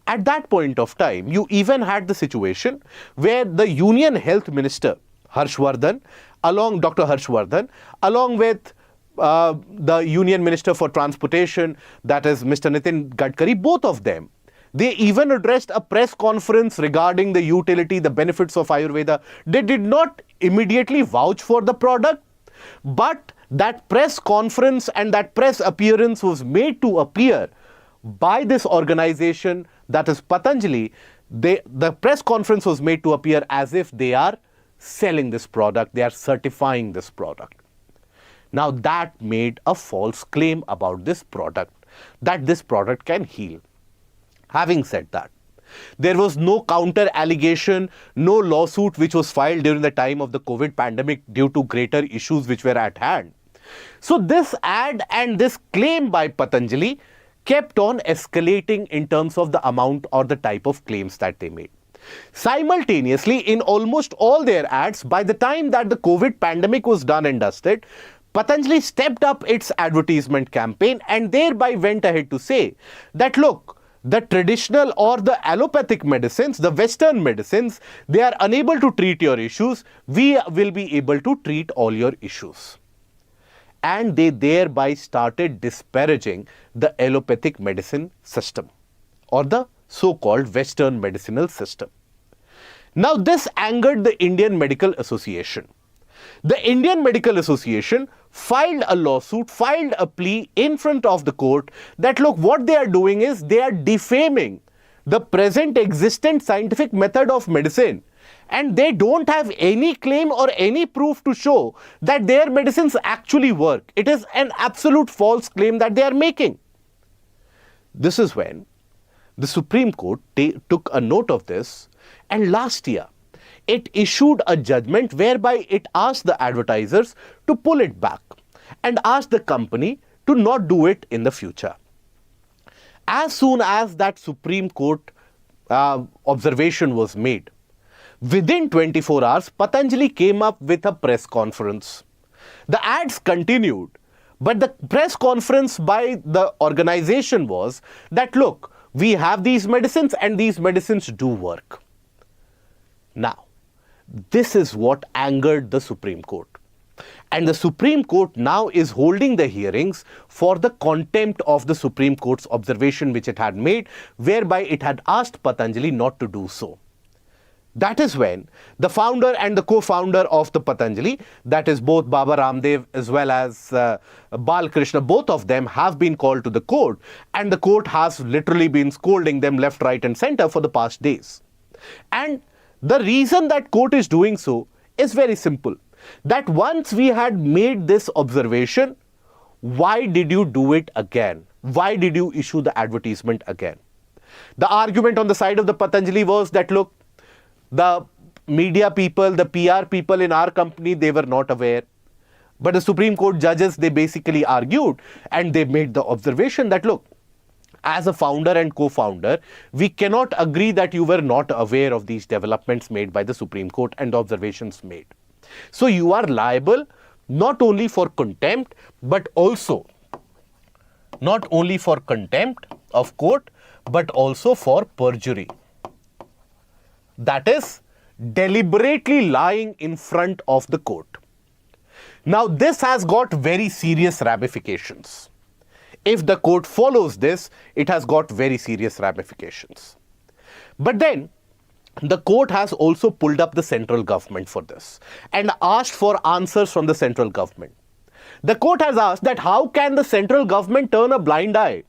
At that point of time, you even had the situation where the Union Health Minister, Dr. Harshvardhan, along with the Union Minister for Transportation, that is Mr. Nitin Gadkari, both of them, they even addressed a press conference regarding the utility, the benefits of Ayurveda. They did not immediately vouch for the product, but that press conference and that press appearance was made to appear by this organization, that is Patanjali. The press conference was made to appear as if they are selling this product, they are certifying this product. Now that made a false claim about this product, that this product can heal. Having said that, there was no counter allegation, no lawsuit which was filed during the time of the COVID pandemic due to greater issues which were at hand. So this ad and this claim by Patanjali kept on escalating in terms of the amount or the type of claims that they made. Simultaneously, in almost all their ads, by the time that the COVID pandemic was done and dusted, Patanjali stepped up its advertisement campaign and thereby went ahead to say that, look, the traditional or the allopathic medicines, the Western medicines, they are unable to treat your issues. We will be able to treat all your issues. And they thereby started disparaging the allopathic medicine system or the so-called Western medicinal system. Now this angered the Indian Medical Association. The Indian Medical Association filed a lawsuit, filed a plea in front of the court that, look, what they are doing is they are defaming the present existent scientific method of medicine, and they don't have any claim or any proof to show that their medicines actually work. It is an absolute false claim that they are making. This is when the Supreme Court took a note of this, and last year it issued a judgment whereby it asked the advertisers to pull it back and asked the company to not do it in the future. As soon as that Supreme Court observation was made, within 24 hours, Patanjali came up with a press conference. The ads continued, but the press conference by the organization was that, look, we have these medicines and these medicines do work. Now, this is what angered the Supreme Court. And the Supreme Court now is holding the hearings for the contempt of the Supreme Court's observation which it had made, whereby it had asked Patanjali not to do so. That is when the founder and the co-founder of the Patanjali, that is both Baba Ramdev as well as Balkrishna, both of them have been called to the court, and the court has literally been scolding them left, right and center for the past days. And the reason that court is doing so is very simple. That once we had made this observation, why did you do it again? Why did you issue the advertisement again? The argument on the side of the Patanjali was that, look, the media people, the PR people in our company, they were not aware. But the Supreme Court judges, they basically argued and they made the observation that, look, as a founder and co-founder, we cannot agree that you were not aware of these developments made by the Supreme Court and the observations made. So you are liable not only for contempt, but also not only for contempt of court, but also for perjury. That is deliberately lying in front of the court. Now this has got very serious ramifications. If the court follows this, it has got very serious ramifications. But then the court has also pulled up the central government for this and asked for answers from the central government. The court has asked that how can the central government turn a blind eye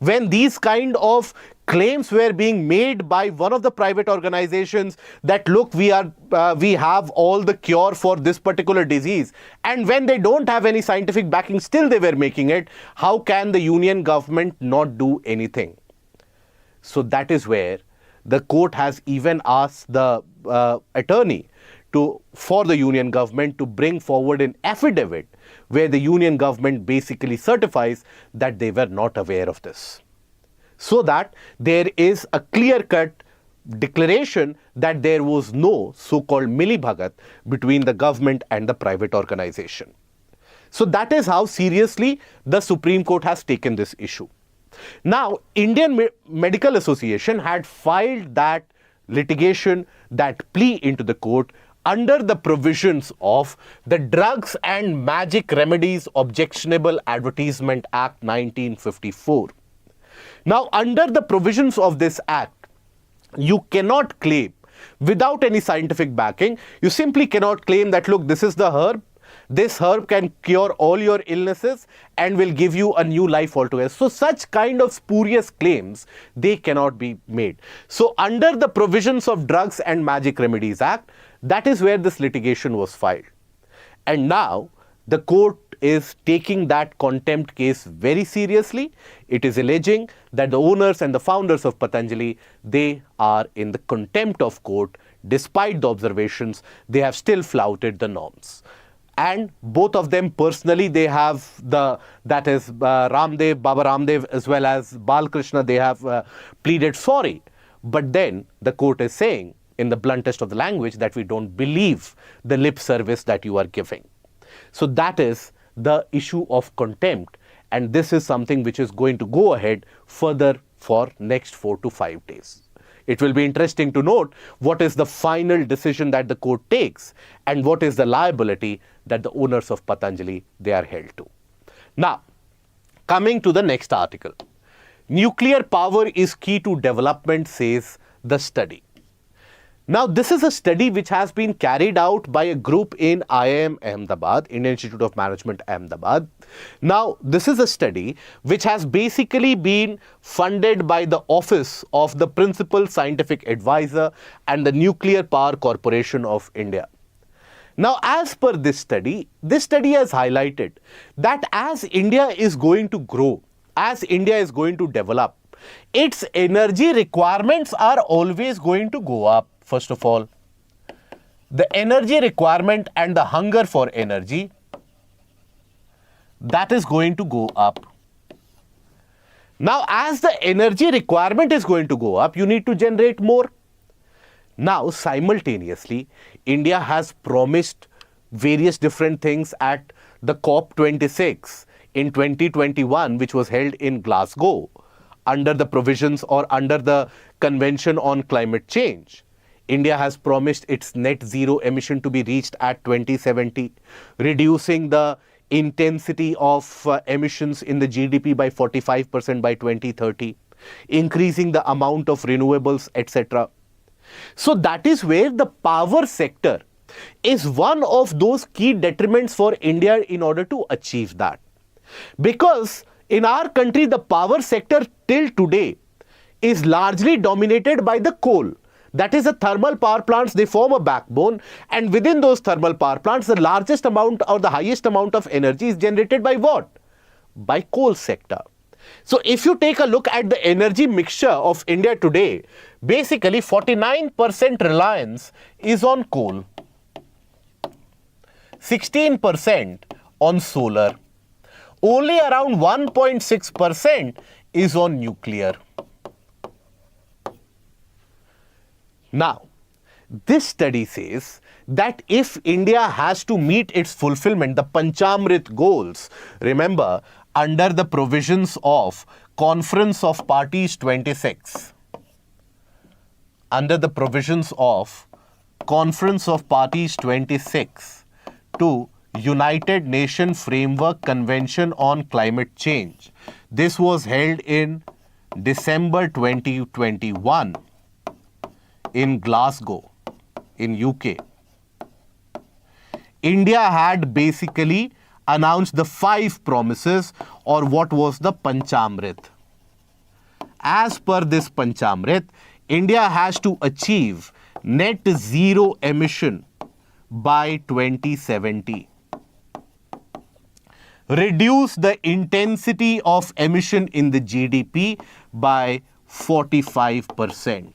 when these kind of claims were being made by one of the private organizations that, look, we have all the cure for this particular disease, and when they don't have any scientific backing, still they were making it. How can the union government not do anything? So that is where the court has even asked the attorney for the union government to bring forward an affidavit where the union government basically certifies that they were not aware of this, so that there is a clear-cut declaration that there was no so-called milli-bhagat between the government and the private organization. So that is how seriously the Supreme Court has taken this issue. Now, Indian Medical Association had filed that litigation, that plea into the court under the provisions of the Drugs and Magic Remedies Objectionable Advertisement Act 1954. Now, under the provisions of this act, you cannot claim, without any scientific backing, you simply cannot claim that, look, this is the herb, this herb can cure all your illnesses and will give you a new life altogether. So such kind of spurious claims, they cannot be made. So under the provisions of Drugs and Magic Remedies Act, that is where this litigation was filed. And now the court is taking that contempt case very seriously. It is alleging that the owners and the founders of Patanjali, they are in the contempt of court. Despite the observations, they have still flouted the norms. And both of them personally, they have Baba Ramdev as well as Balkrishna, they have pleaded sorry. But then the court is saying, in the bluntest of the language, that we don't believe the lip service that you are giving. So that is the issue of contempt, and this is something which is going to go ahead further for next 4 to 5 days. It will be interesting to note what is the final decision that the court takes and what is the liability that the owners of Patanjali, they are held to. Now, coming to the next article. Nuclear power is key to development, says the study. Now, this is a study which has been carried out by a group in IIM Ahmedabad, Indian Institute of Management Ahmedabad. Now, this is a study which has basically been funded by the Office of the Principal Scientific Advisor and the Nuclear Power Corporation of India. Now, as per this study has highlighted that as India is going to grow, as India is going to develop, its energy requirements are always going to go up. First of all, the energy requirement and the hunger for energy, that is going to go up. Now, as the energy requirement is going to go up, you need to generate more. Now, simultaneously, India has promised various different things at the COP26 in 2021, which was held in Glasgow, under the provisions or under the Convention on Climate Change. India has promised its net zero emission to be reached at 2070, reducing the intensity of emissions in the GDP by 45% by 2030, increasing the amount of renewables, etc. So that is where the power sector is one of those key detriments for India in order to achieve that. Because in our country, the power sector till today is largely dominated by the coal. That is, the thermal power plants, they form a backbone, and within those thermal power plants, the largest amount or the highest amount of energy is generated by what? By coal sector. So if you take a look at the energy mixture of India today, basically 49% reliance is on coal, 16% on solar, only around 1.6% is on nuclear. Now, this study says that if India has to meet its fulfillment, the Panchamrit goals, remember, under the provisions of Conference of Parties 26, under the provisions of Conference of Parties 26 to United Nations Framework Convention on Climate Change. This was held in December 2021 in Glasgow, in UK. India had basically announced the 5 promises, or what was the Panchamrit. As per this Panchamrit, India has to achieve net zero emission by 2070. Reduce the intensity of emission in the GDP by 45%.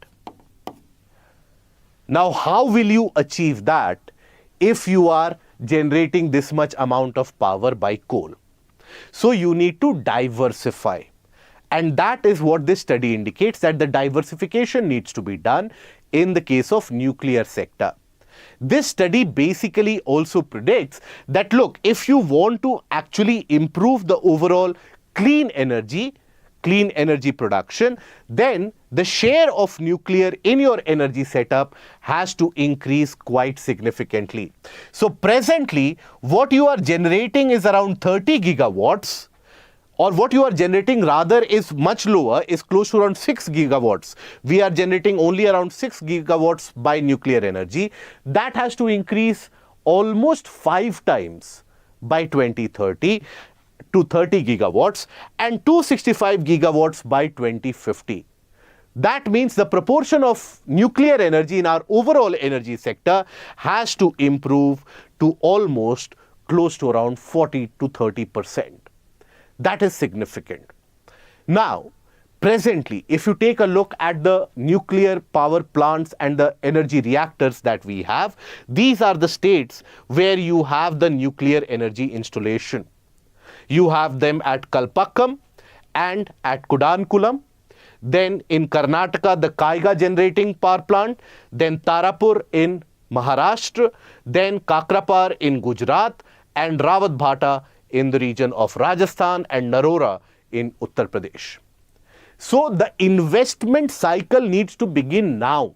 Now, how will you achieve that if you are generating this much amount of power by coal? So you need to diversify. And that is what this study indicates, that the diversification needs to be done in the case of nuclear sector. This study basically also predicts that, look, if you want to actually improve the overall clean energy, clean energy production, then the share of nuclear in your energy setup has to increase quite significantly. So presently, what you are generating is around 30 gigawatts, or what you are generating rather is much lower, is close to around 6 gigawatts. We are generating only around 6 gigawatts by nuclear energy. That has to increase almost 5 times by 2030 to 30 gigawatts and 265 gigawatts by 2050. That means the proportion of nuclear energy in our overall energy sector has to improve to almost close to around 40 to 30%. That is significant. Now, presently, if you take a look at the nuclear power plants and the energy reactors that we have, these are the states where you have the nuclear energy installation. You have them at Kalpakkam and at Kudankulam. Then in Karnataka, the Kaiga generating power plant. Then Tarapur in Maharashtra. Then Kakrapar in Gujarat. And Rawatbhata in the region of Rajasthan, and Narora in Uttar Pradesh. So the investment cycle needs to begin now,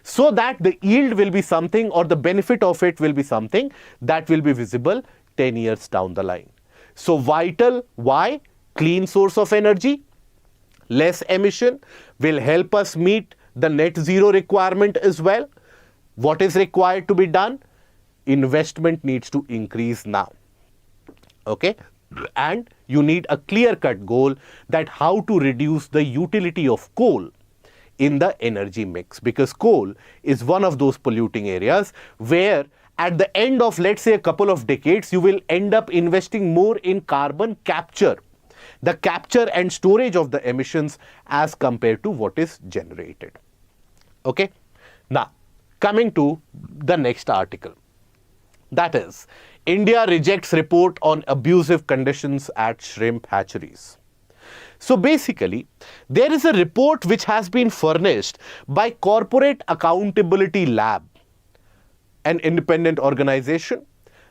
so that the yield will be something, or the benefit of it will be something that will be visible 10 years down the line. So vital, why? Clean source of energy, less emission, will help us meet the net zero requirement as well. What is required to be done? Investment needs to increase now. Okay? And you need a clear-cut goal that how to reduce the utility of coal in the energy mix, because coal is one of those polluting areas where at the end of, let's say, a couple of decades, you will end up investing more in carbon capture, the capture and storage of the emissions as compared to what is generated. Okay? Now, coming to the next article. That is, India rejects report on abusive conditions at shrimp hatcheries. So basically, there is a report which has been furnished by Corporate Accountability Lab, an independent organization.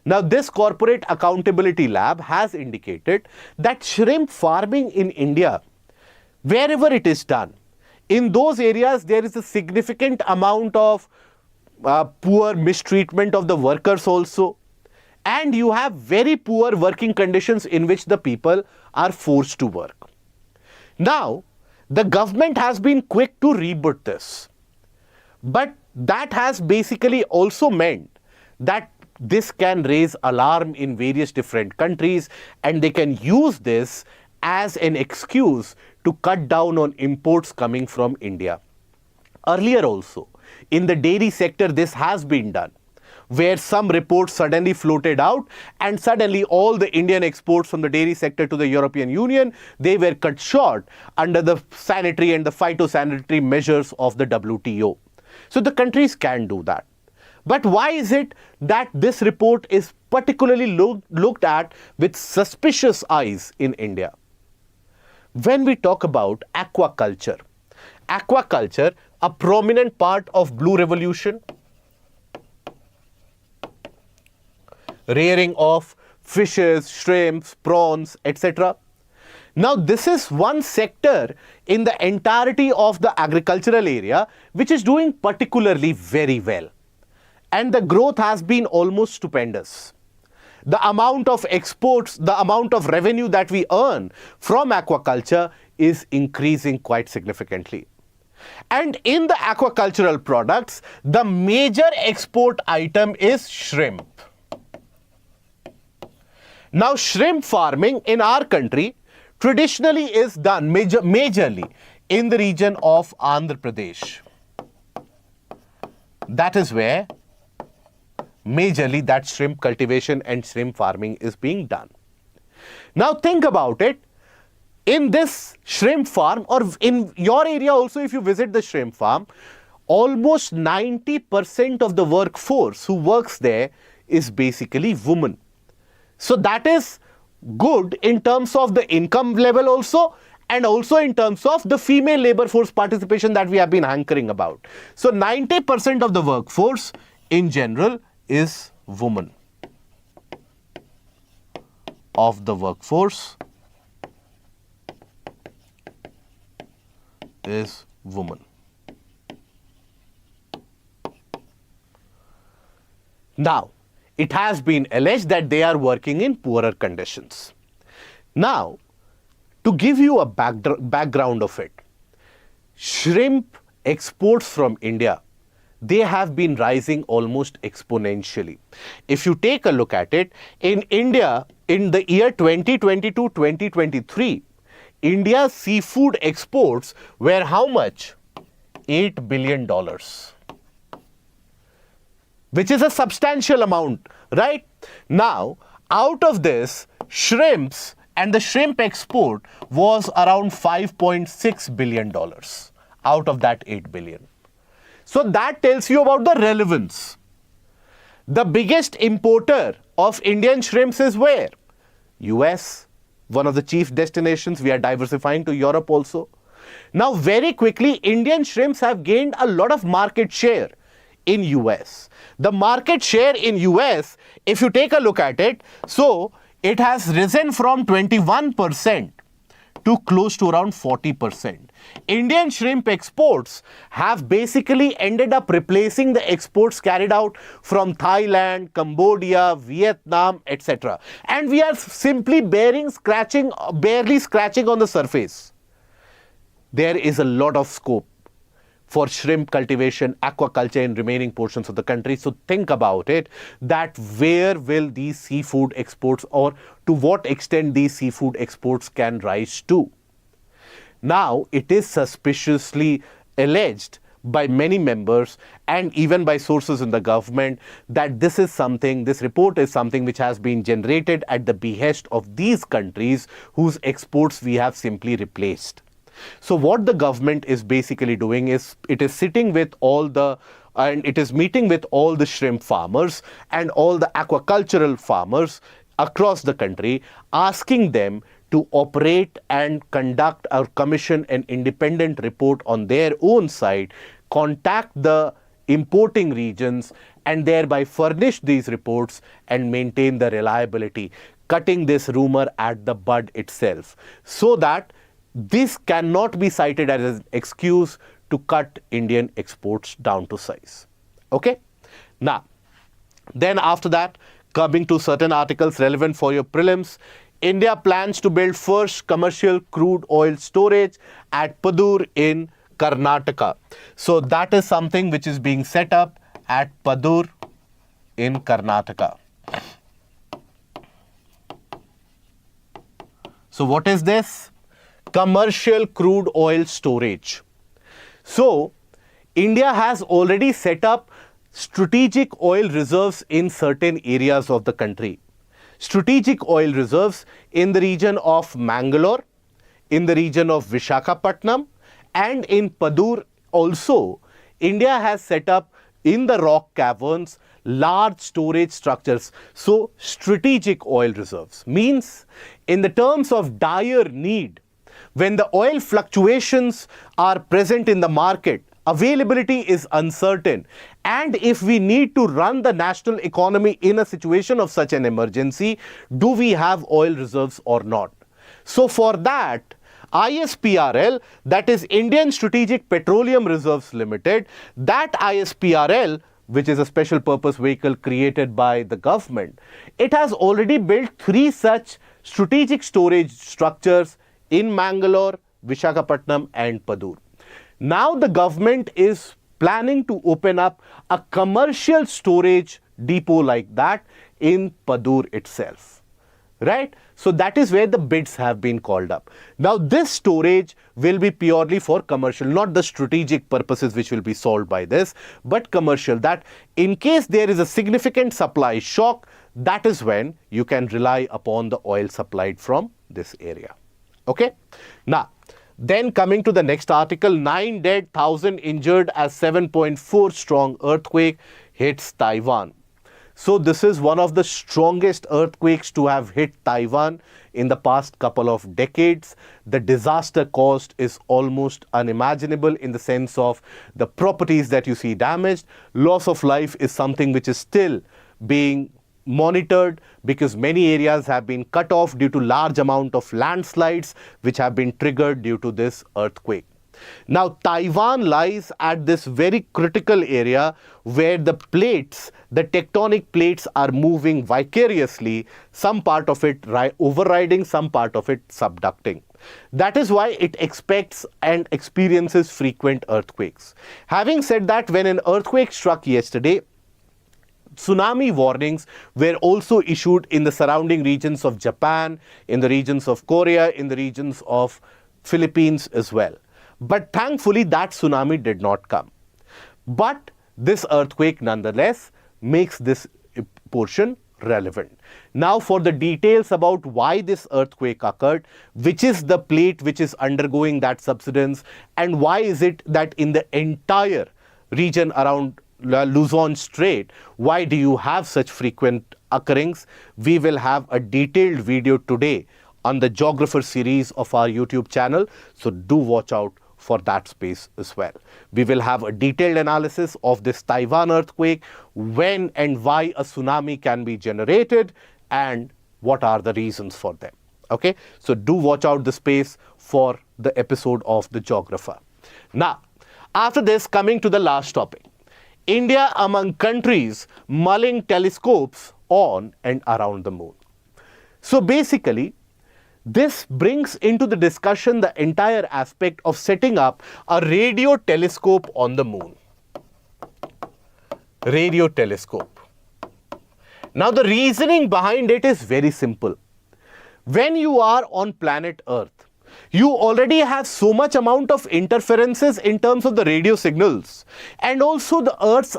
Now, this Corporate Accountability Lab has indicated that shrimp farming in India, wherever it is done, in those areas there is a significant amount of poor mistreatment of the workers also. And you have very poor working conditions in which the people are forced to work. Now, the government has been quick to reboot this. But that has basically also meant that this can raise alarm in various different countries, and they can use this as an excuse to cut down on imports coming from India. Earlier also, in the dairy sector, this has been done, where some reports suddenly floated out and suddenly all the Indian exports from the dairy sector to the European Union, they were cut short under the sanitary and the phytosanitary measures of the WTO. So the countries can do that. But why is it that this report is particularly looked at with suspicious eyes in India? When we talk about aquaculture, a prominent part of Blue Revolution, rearing of fishes, shrimps, prawns, etc. Now, this is one sector in the entirety of the agricultural area which is doing particularly very well. And the growth has been almost stupendous. The amount of exports, the amount of revenue that we earn from aquaculture is increasing quite significantly. And in the aquacultural products, the major export item is shrimp. Now, shrimp farming in our country traditionally is done majorly in the region of Andhra Pradesh. That is where majorly that shrimp cultivation and shrimp farming is being done. Now, think about it. In this shrimp farm, or in your area also, if you visit the shrimp farm, almost 90% of the workforce who works there is basically women. So that is good in terms of the income level also, and also in terms of the female labor force participation that we have been hankering about. So 90% of the workforce in general is women. Of the workforce is woman. Now, it has been alleged that they are working in poorer conditions. Now, to give you a background of it, shrimp exports from India, they have been rising almost exponentially. If you take a look at it, in India, in the year 2022-2023, India's seafood exports were how much? $8 billion. Which is a substantial amount, right? Now, out of this, shrimps and the shrimp export was around $5.6 billion out of that 8 billion. So that tells you about the relevance. The biggest importer of Indian shrimps is where? US, one of the chief destinations. We are diversifying to Europe also. Now, very quickly, Indian shrimps have gained a lot of market share in US. The market share in US, if you take a look at it, so it has risen from 21% to close to around 40%. Indian shrimp exports have basically ended up replacing the exports carried out from Thailand, Cambodia, Vietnam, etc. And we are simply barely scratching on the surface. There is a lot of scope for shrimp cultivation, aquaculture in remaining portions of the country. So think about it, that where will these seafood exports, or to what extent these seafood exports can rise to. Now, it is suspiciously alleged by many members and even by sources in the government that this report is something which has been generated at the behest of these countries whose exports we have simply replaced. So what the government is basically doing is it is sitting with it is meeting with all the shrimp farmers and all the aquacultural farmers across the country, asking them to operate and conduct or commission an independent report on their own side, contact the importing regions and thereby furnish these reports and maintain the reliability, cutting this rumor at the bud itself, so that this cannot be cited as an excuse to cut Indian exports down to size. Okay? Now, then after that, coming to certain articles relevant for your prelims, India plans to build first commercial crude oil storage at Padur in Karnataka. So that is something which is being set up at Padur in Karnataka. So what is this? Commercial crude oil storage. So, India has already set up strategic oil reserves in certain areas of the country. Strategic oil reserves in the region of Mangalore, in the region of Visakhapatnam, and in Padur also. India has set up in the rock caverns large storage structures. So, strategic oil reserves means in the terms of dire need, when the oil fluctuations are present in the market, availability is uncertain, and if we need to run the national economy in a situation of such an emergency, do we have oil reserves or not? So for that, ISPRL, that is Indian Strategic Petroleum Reserves Limited, that ISPRL, which is a special purpose vehicle created by the government, it has already built 3 such strategic storage structures in Mangalore, Visakhapatnam and Padur. Now the government is planning to open up a commercial storage depot like that in Padur itself, right? So that is where the bids have been called up. Now this storage will be purely for commercial, not the strategic purposes which will be solved by this, but commercial, that in case there is a significant supply shock, that is when you can rely upon the oil supplied from this area. Okay. Now, then coming to the next article, 9 dead, 1,000 injured as 7.4 strong earthquake hits Taiwan. So this is one of the strongest earthquakes to have hit Taiwan in the past couple of decades. The disaster caused is almost unimaginable in the sense of the properties that you see damaged. Loss of life is something which is still being monitored because many areas have been cut off due to large amount of landslides which have been triggered due to this earthquake. Now, Taiwan lies at this very critical area where the plates, the tectonic plates are moving vicariously, some part of it overriding, some part of it subducting. That is why it expects and experiences frequent earthquakes. Having said that, when an earthquake struck yesterday, tsunami warnings were also issued in the surrounding regions of Japan, in the regions of Korea, in the regions of Philippines as well. But thankfully, that tsunami did not come. But this earthquake nonetheless makes this portion relevant. Now for the details about why this earthquake occurred, which is the plate which is undergoing that subsidence, and why is it that in the entire region around Luzon Strait, why do you have such frequent occurrence? We will have a detailed video today on the geographer series of our YouTube channel, so do watch out for that space as well. We will have a detailed analysis of this Taiwan earthquake, when and why a tsunami can be generated, and what are the reasons for them. Okay, so do watch out the space for the episode of the geographer. Now, after this, coming to the last topic, India among countries mulling telescopes on and around the moon. So basically, this brings into the discussion the entire aspect of setting up a radio telescope on the moon. Radio telescope. Now the reasoning behind it is very simple. When you are on planet Earth, you already have so much amount of interferences in terms of the radio signals, and also the Earth's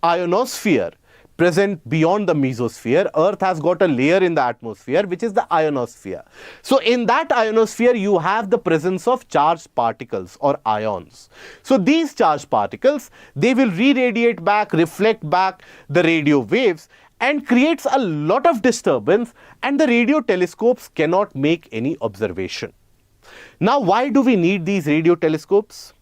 ionosphere present beyond the mesosphere. Earth has got a layer in the atmosphere which is the ionosphere. So in that ionosphere you have the presence of charged particles or ions. So these charged particles, they will re-radiate back, reflect back the radio waves, and creates a lot of disturbance, and the radio telescopes cannot make any observation. Now why do we need these radio telescopes?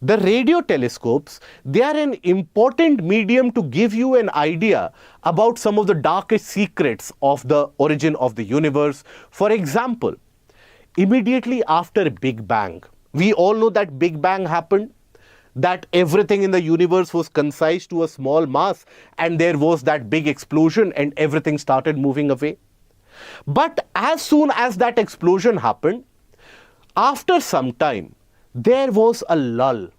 The radio telescopes, they are an important medium to give you an idea about some of the darkest secrets of the origin of the universe. For example, immediately after Big Bang, we all know that Big Bang happened, that everything in the universe was concised to a small mass, and there was that big explosion and everything started moving away. But as soon as that explosion happened, after some time, there was a lull.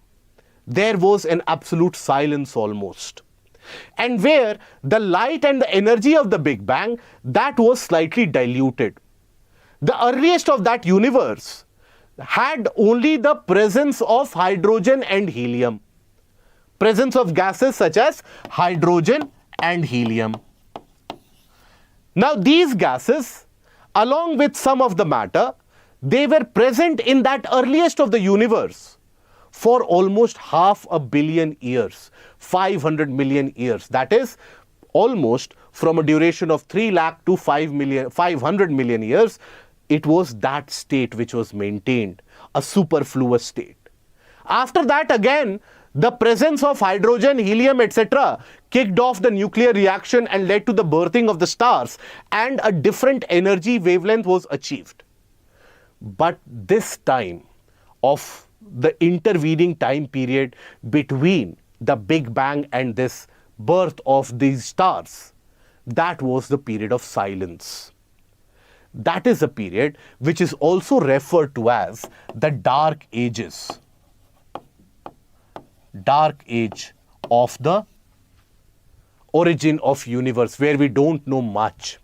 There was an absolute silence almost. And where the light and the energy of the Big Bang, that was slightly diluted. The earliest of that universe had only the presence of hydrogen and helium. Presence of gases such as hydrogen and helium. Now these gases, along with some of the matter, they were present in that earliest of the universe for almost 500 million years, 500 million years. That is almost from a duration of 3 lakh to 500 million years. It was that state which was maintained, a superfluous state. After that again, the presence of hydrogen, helium, etc. kicked off the nuclear reaction and led to the birthing of the stars, and a different energy wavelength was achieved. But this time of the intervening time period between the Big Bang and this birth of these stars, that was the period of silence. That is a period which is also referred to as the Dark Ages. Dark Age of the origin of universe, where we don't know much.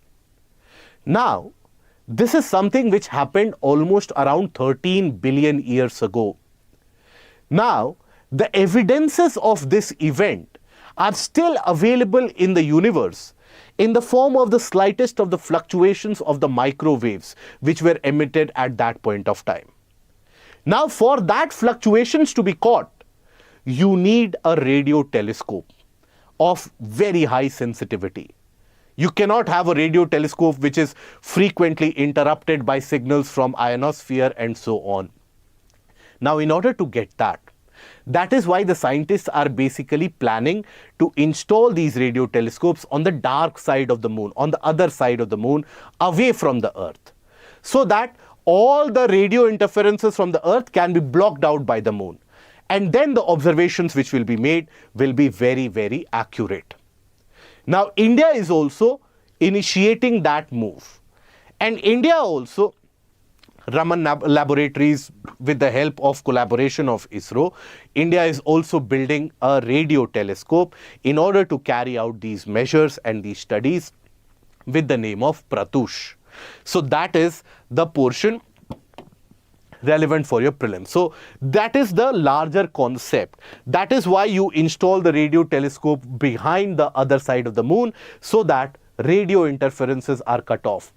Now, this is something which happened almost around 13 billion years ago. Now, the evidences of this event are still available in the universe in the form of the slightest of the fluctuations of the microwaves which were emitted at that point of time. Now, for that fluctuations to be caught, you need a radio telescope of very high sensitivity. You cannot have a radio telescope which is frequently interrupted by signals from ionosphere and so on. Now, in order to get that is why the scientists are basically planning to install these radio telescopes on the dark side of the moon, on the other side of the moon, away from the Earth, so that all the radio interferences from the Earth can be blocked out by the moon. And then the observations which will be made will be very, very accurate. Now, India is also initiating that move. And India also, Raman Laboratories, with the help of collaboration of ISRO, India is also building a radio telescope in order to carry out these measures and these studies with the name of Pratyush. So that is the portion relevant for your prelims. So that is the larger concept. That is why you install the radio telescope behind the other side of the moon, so that radio interferences are cut off.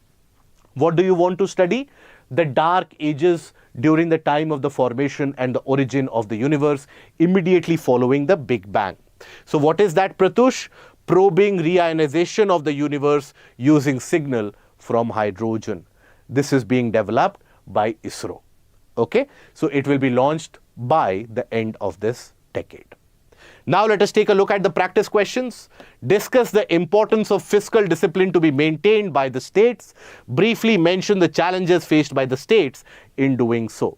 What do you want to study? The dark ages during the time of the formation and the origin of the universe immediately following the Big Bang. So what is that, Pratyush? Probing reionization of the universe using signal from hydrogen. This is being developed by ISRO. Okay, so it will be launched by the end of this decade. Now let us take a look at the practice questions. Discuss the importance of fiscal discipline to be maintained by the states. Briefly mention the challenges faced by the states in doing so.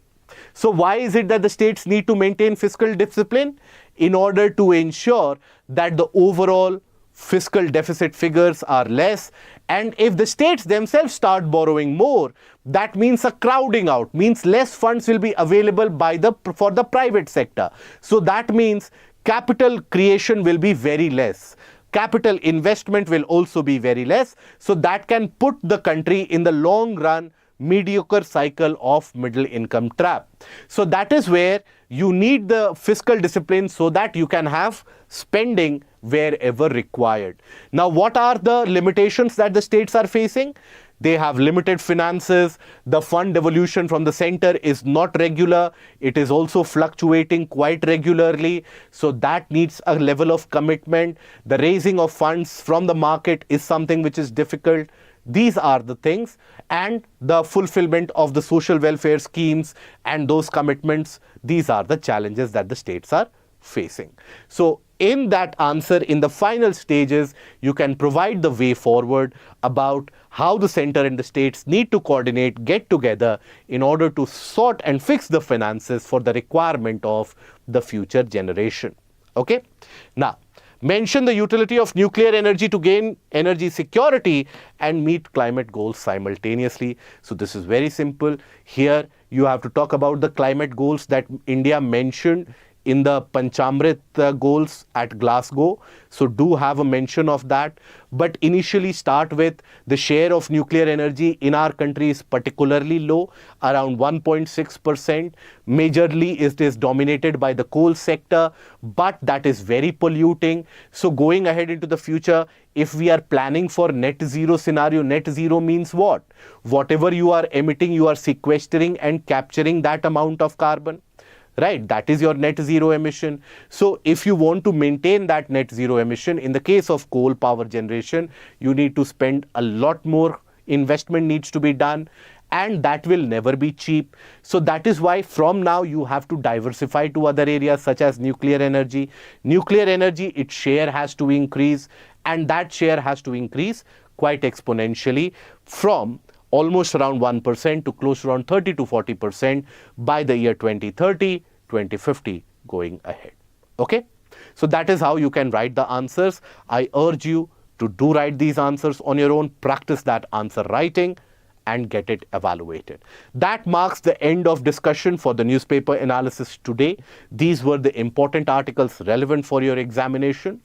So why is it that the states need to maintain fiscal discipline? In order to ensure that the overall fiscal deficit figures are less, and if the states themselves start borrowing more, that means a crowding out, means less funds will be available for the private sector. So that means capital creation will be very less. Capital investment will also be very less. So that can put the country in the long run mediocre cycle of middle income trap. So that is where you need the fiscal discipline, so that you can have spending wherever required. Now, what are the limitations that the states are facing? They have limited finances. The fund devolution from the center is not regular. It is also fluctuating quite regularly. So that needs a level of commitment. The raising of funds from the market is something which is difficult. These are the things, and the fulfillment of the social welfare schemes and those commitments, these are the challenges that the states are facing. So in that answer, in the final stages, you can provide the way forward about how the center and the states need to coordinate, get together in order to sort and fix the finances for the requirement of the future generation. Okay? Now, mention the utility of nuclear energy to gain energy security and meet climate goals simultaneously. So this is very simple. Here you have to talk about the climate goals that India mentioned in the Panchamrit goals at Glasgow. So do have a mention of that. But initially start with the share of nuclear energy in our country is particularly low, around 1.6%. Majorly it is dominated by the coal sector, but that is very polluting. So going ahead into the future, if we are planning for net zero scenario, net zero means what? Whatever you are emitting, you are sequestering and capturing that amount of carbon. Right, that is your net zero emission. So if you want to maintain that net zero emission, in the case of coal power generation, you need to spend a lot more, investment needs to be done, and that will never be cheap. So that is why from now you have to diversify to other areas such as nuclear energy. Nuclear energy, its share has to increase, and that share has to increase quite exponentially from almost around 1% to close to around 30 to 40% by the year 2030, 2050 going ahead. Okay? So that is how you can write the answers. I urge you to do write these answers on your own, practice that answer writing and get it evaluated. That marks the end of discussion for the newspaper analysis today. These were the important articles relevant for your examination.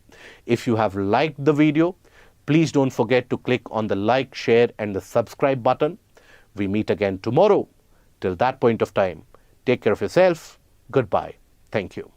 If you have liked the video, please don't forget to click on the like, share and the subscribe button. We meet again tomorrow. Till that point of time, take care of yourself. Goodbye. Thank you.